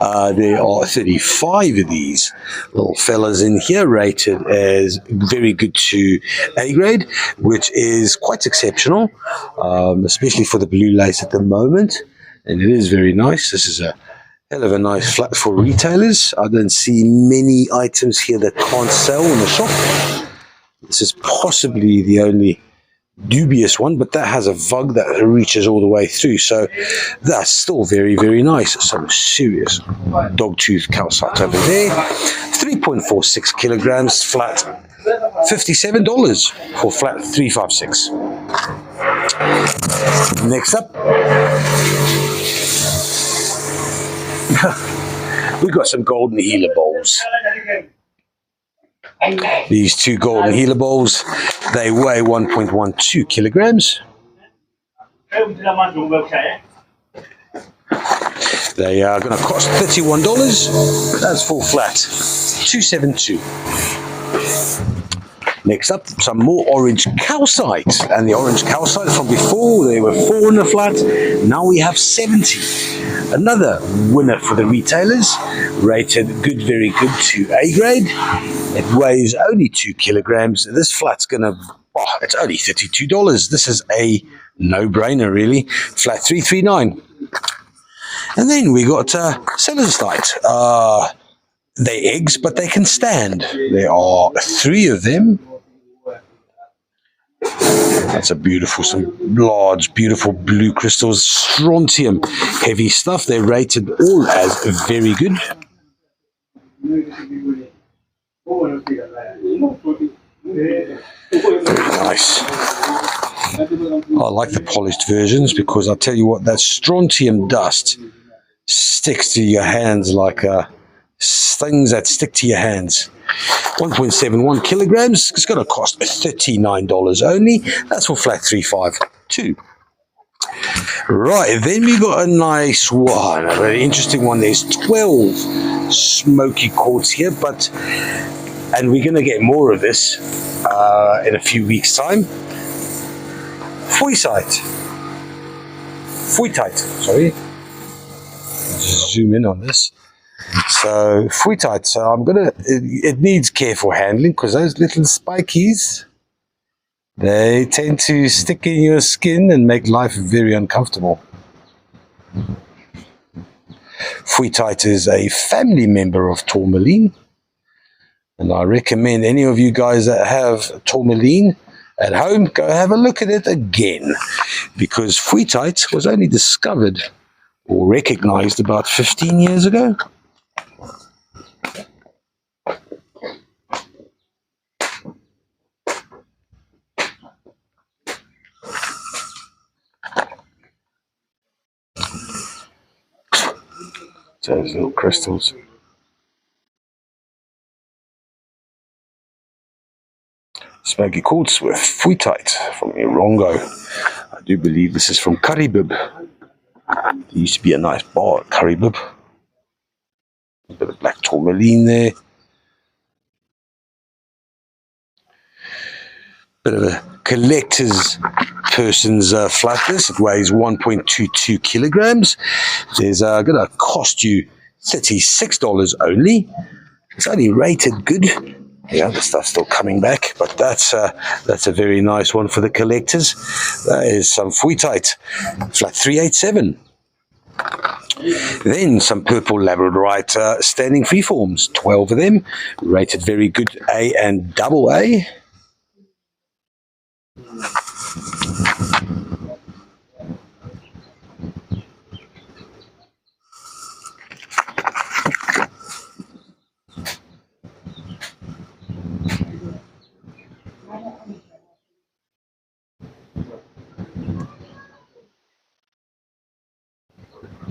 There are 35 of these little fellas in here, rated as very good to A grade, which is quite exceptional, especially for the blue lace at the moment. And it is very nice. This is a hell of a nice flat for retailers. I don't see many items here that can't sell in the shop. This is possibly the only dubious one, but that has a vug that reaches all the way through, so that's still very, very nice. Some serious dogtooth calcite over there. 3.46 kilograms, flat $57 for flat 356. Next up, we got some golden healer bowls. These 2 golden healer bowls, they weigh 1.12 kilograms. They are going to cost $31. That's full flat, $272. Next up, some more orange calcite. And the orange calcite from before, they were 4 in a flat. Now we have 70. Another winner for the retailers. Rated good, very good to A grade. It weighs only 2 kilograms. This flat's going to, it's only $32. This is a no-brainer, really. Flat 339. And then we got Sodalite. They're eggs, but they can stand. There are 3 of them. That's a beautiful, some large, beautiful blue crystals. Strontium, heavy stuff. They're rated all as very good. Very nice. I like the polished versions because I'll tell you what, that strontium dust sticks to your hands like things that stick to your hands. 1.71 kilograms. It's going to cost $39 only. That's for flat 352. Right, then we got a nice one, a very interesting one. There's 12 smoky quartz here, and we're going to get more of this in a few weeks' time. Fluorite, sorry. Just zoom in on this. So Fluorite, so it needs careful handling because those little spikies, they tend to stick in your skin and make life very uncomfortable. Fluorite is a family member of tourmaline, and I recommend any of you guys that have tourmaline at home, go have a look at it again, because Fluorite was only discovered or recognized about 15 years ago. So those little crystals. Smoky quartz with Fluorite from Irongo. I do believe this is from Karibib. There used to be a nice bar at Karibib. A bit of black tourmaline there. Bit of a collector's person's flat this. It weighs 1.22 kilograms. It's going to cost you $36 only. It's only rated good. Yeah, the stuff's still coming back, but that's a very nice one for the collectors. That is some Fluorite, flat 387. Then some purple labradorite standing freeforms, 12 of them, rated very good A and double A.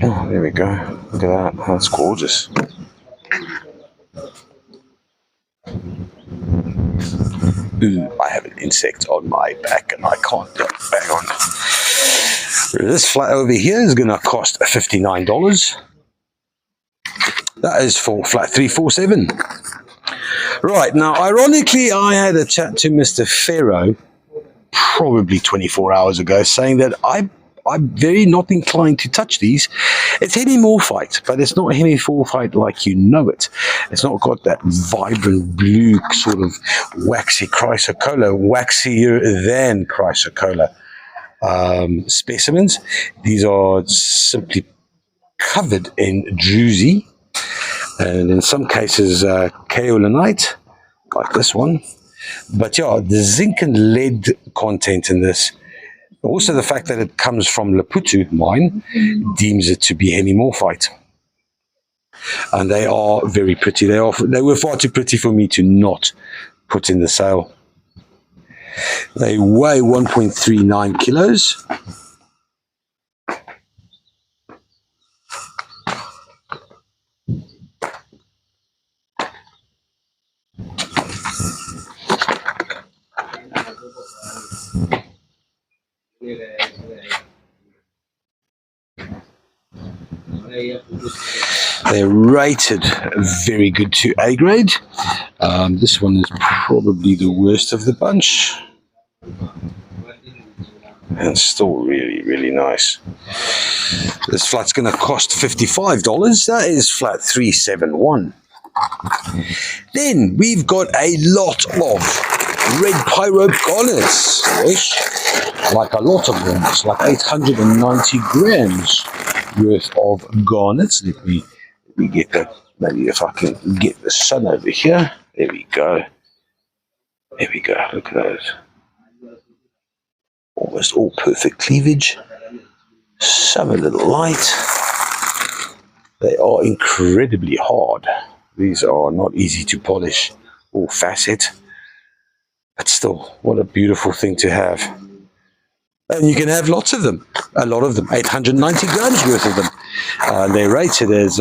Oh, there we go. Look at that. That's gorgeous. Ooh, I have an insect on my back and I can't get it back on. This flat over here is going to cost $59. That is for flat 347. Right, now, ironically, I had a chat to Mr. Ferro probably 24 hours ago saying that I'm very not inclined to touch these. It's hemimorphite, but it's not hemimorphite like you know it. It's not got that vibrant blue sort of waxy chrysocolla, waxier than chrysocolla specimens. These are simply covered in druzy, and in some cases kaolinite, like this one. But yeah, the zinc and lead content in this, also the fact that it comes from Laputu mine, deems it to be hemimorphite. And they are very pretty. They were far too pretty for me to not put in the sale. They weigh 1.39 kilos. They're rated very good to A grade. This one is probably the worst of the bunch. And still really, really nice. This flat's going to cost $55. That is flat 371. Then we've got a lot of red pyro garnets. Yes. Like a lot of them. It's like 890 grams worth of garnets. Let me get that. Maybe if I can get the sun over here. There we go. There we go. Look at those. Almost all perfect cleavage. Some a little light. They are incredibly hard. These are not easy to polish or facet. But still, what a beautiful thing to have. And you can have lots of them. A lot of them. 890 grams worth of them. They're rated as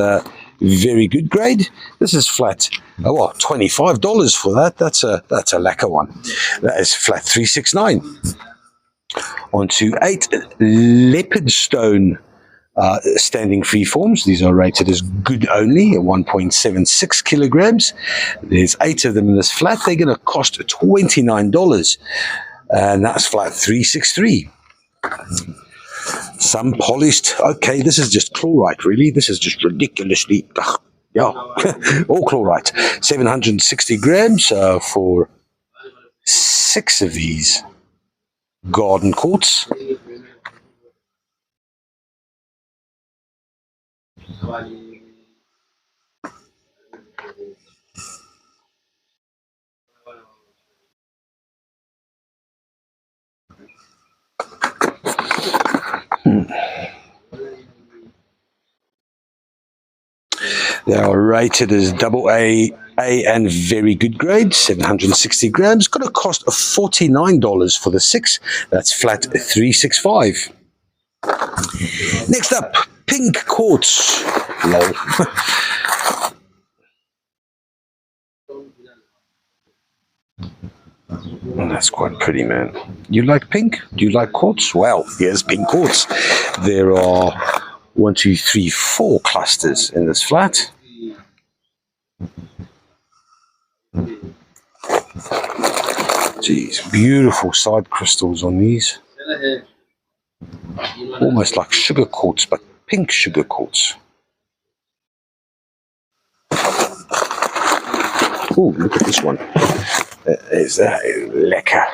very good grade. This is flat. Oh, well, $25 for that. That's a lacquer one. That is flat 369. Onto 8 leopard stone standing freeforms. These are rated as good only at 1.76 kilograms. There's 8 of them in this flat. They're going to cost $29. And that's flat 363. Some polished. Okay, this is just chlorite, really. This is just ridiculously. Yeah, all chlorite. 760 grams for 6 of these. Garden quartz. They are rated as AA and very good grade, 760 grams. Going to cost $49 for the 6. That's flat 365. Next up, pink quartz. Lol. That's quite pretty, man. You like pink? Do you like quartz? Well, here's pink quartz. There are 1, 2, 3, 4 clusters in this flat. Geez, beautiful side crystals on these. Almost like sugar quartz, but pink sugar quartz. Oh, look at this one. Is that lekker?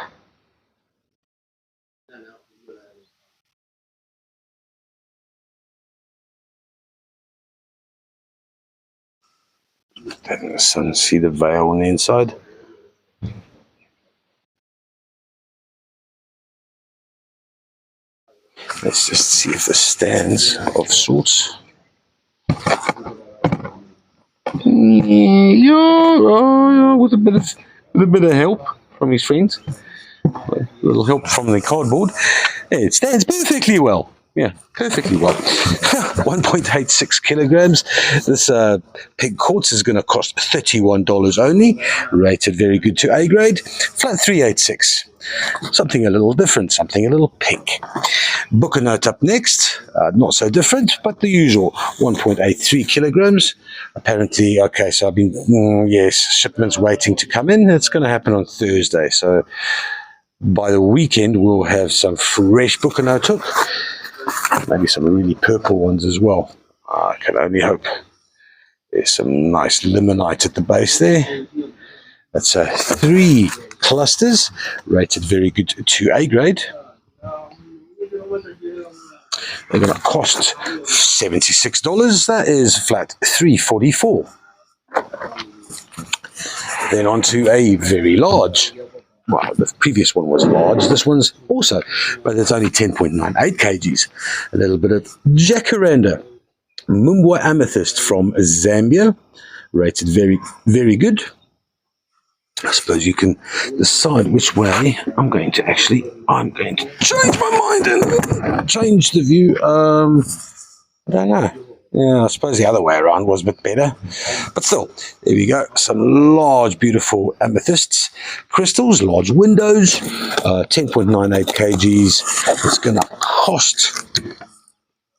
Letting the sun see the veil on the inside. Let's just see if this stands of sorts. Yeah, with a bit of help from his friends. A little help from the cardboard. Yeah, it stands perfectly well. Yeah, perfectly well. 1.86 kilograms. This pink quartz is going to cost $31 only. Rated very good to A grade. Flat 386. Something a little different, something a little pink. Book a note up next. Not so different, but the usual 1.83 kilograms. Apparently, okay, so I've been, yes, shipments waiting to come in. It's going to happen on Thursday. So by the weekend, we'll have some fresh book a note hook. Maybe some really purple ones as well. I can only hope. There's some nice limonite at the base there. That's 3 clusters, rated very good to A grade. They're going to cost $76. That is flat 344. Then on to a very large. Well, the previous one was large. This one's also, but it's only 10.98 kgs. A little bit of jacaranda. Mumbwa amethyst from Zambia. Rated very, very good. I suppose you can decide which way I'm going to change my mind and change the view. I don't know. Yeah, I suppose the other way around was a bit better. But still, there we go. Some large, beautiful amethysts. Crystals, large windows, 10.98 kgs. It's going to cost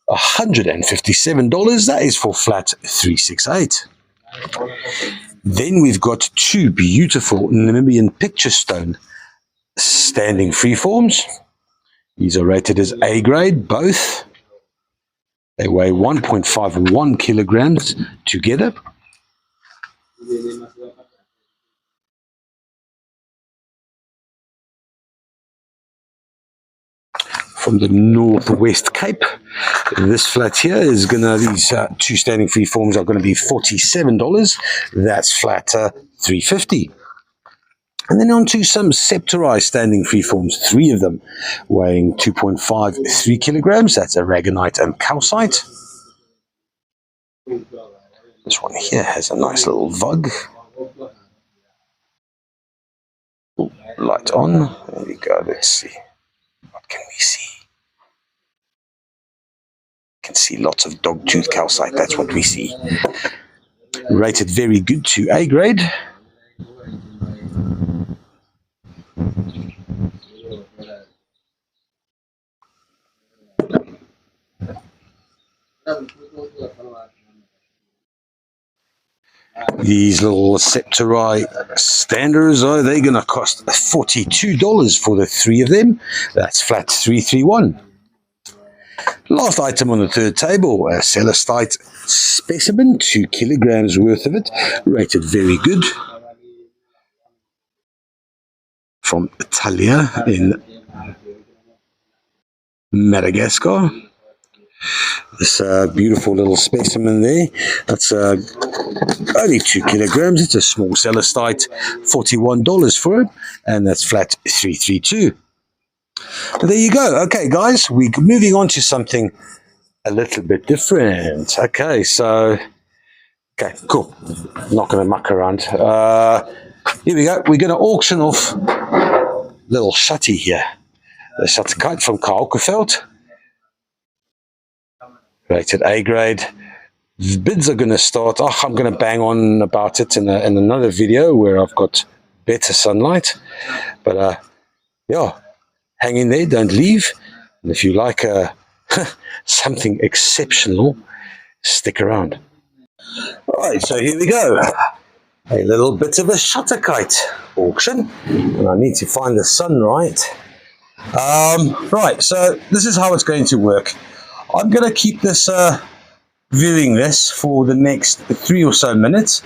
$157. That is for flat 368. Then we've got two beautiful Namibian picture stone standing freeforms. These are rated as A grade, both. They weigh 1.51 kilograms together. From the Northwest Cape, this flat here is gonna, these two standing freeforms are gonna be $47. That's flat 350. And then on to some septorized standing freeforms, three of them weighing 2.53 kilograms. That's aragonite and calcite. This one here has a nice little vug. Ooh, light on. There we go. Let's see. What can we see? Can see lots of dogtooth calcite. That's what we see. Rated very good to A grade. These little septorite standers, are they going to cost $42 for the three of them? That's flat 331. Last item on the third table, a celestite specimen, 2 kilograms worth of it, rated very good. From Italia in Madagascar. This beautiful little specimen there, that's only 2 kilograms. It's a small celestite, $41 for it, and that's flat 332. There you go. Okay, guys, we're moving on to something a little bit different. Okay, so, okay, cool. Not going to muck around. Here we go. We're going to auction off little shutty here. The shutterkite from Kalkofeld. Rated A grade. The bids are going to start. Oh, I'm going to bang on about it in another video where I've got better sunlight. But yeah, hang in there, don't leave. And if you like something exceptional, stick around. All right, so here we go. A little bit of a shutterkite auction. And I need to find the sun right. Right, so this is how it's going to work. I'm going to keep this viewing this for the next 3 or so minutes.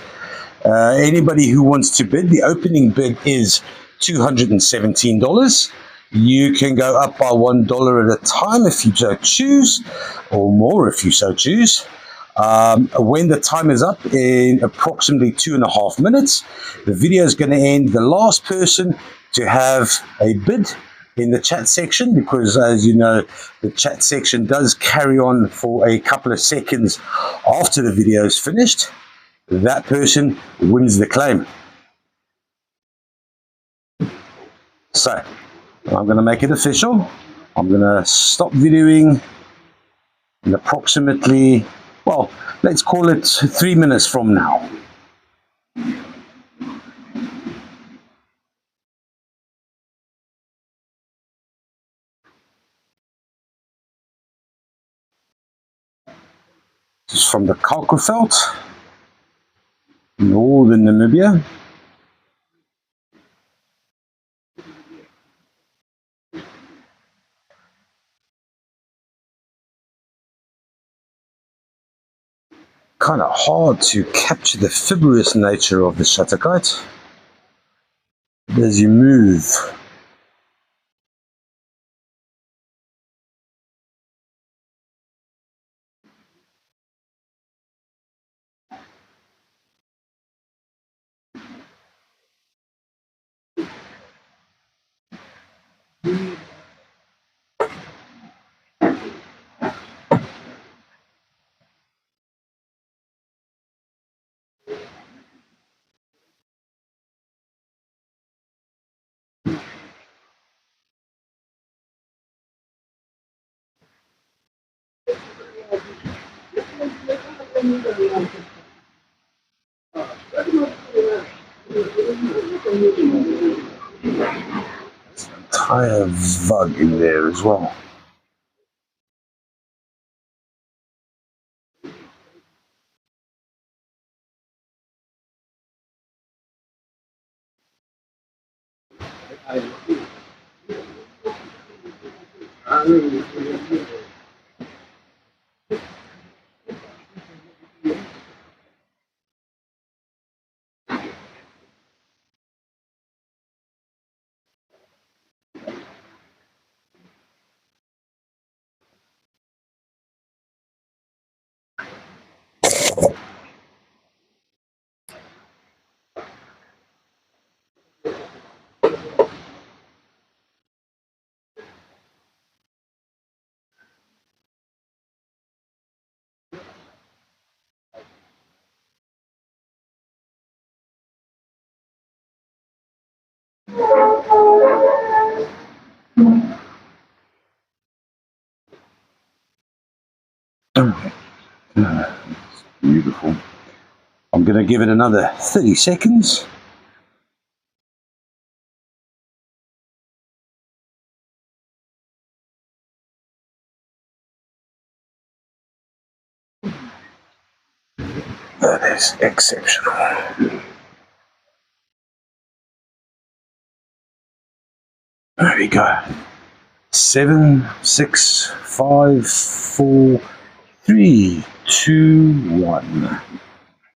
Anybody who wants to bid, the opening bid is $217. You can go up by $1 at a time if you so choose, or more if you so choose. When the time is up in approximately 2.5 minutes, the video is going to end. The last person to have a bid in the chat section, because as you know, the chat section does carry on for a couple of seconds after the video is finished, that person wins the claim. So I'm going to make it official. I'm going to stop videoing in approximately, well, let's call it 3 minutes from now. This is from the Kalkofeld, northern Namibia. Kind of hard to capture the fibrous nature of the shutterkite. As you move, entire vug in there as well. Beautiful. I'm going to give it another 30 seconds. That is exceptional. There we go. 7, 6, 5, 4, 3, 2, 1.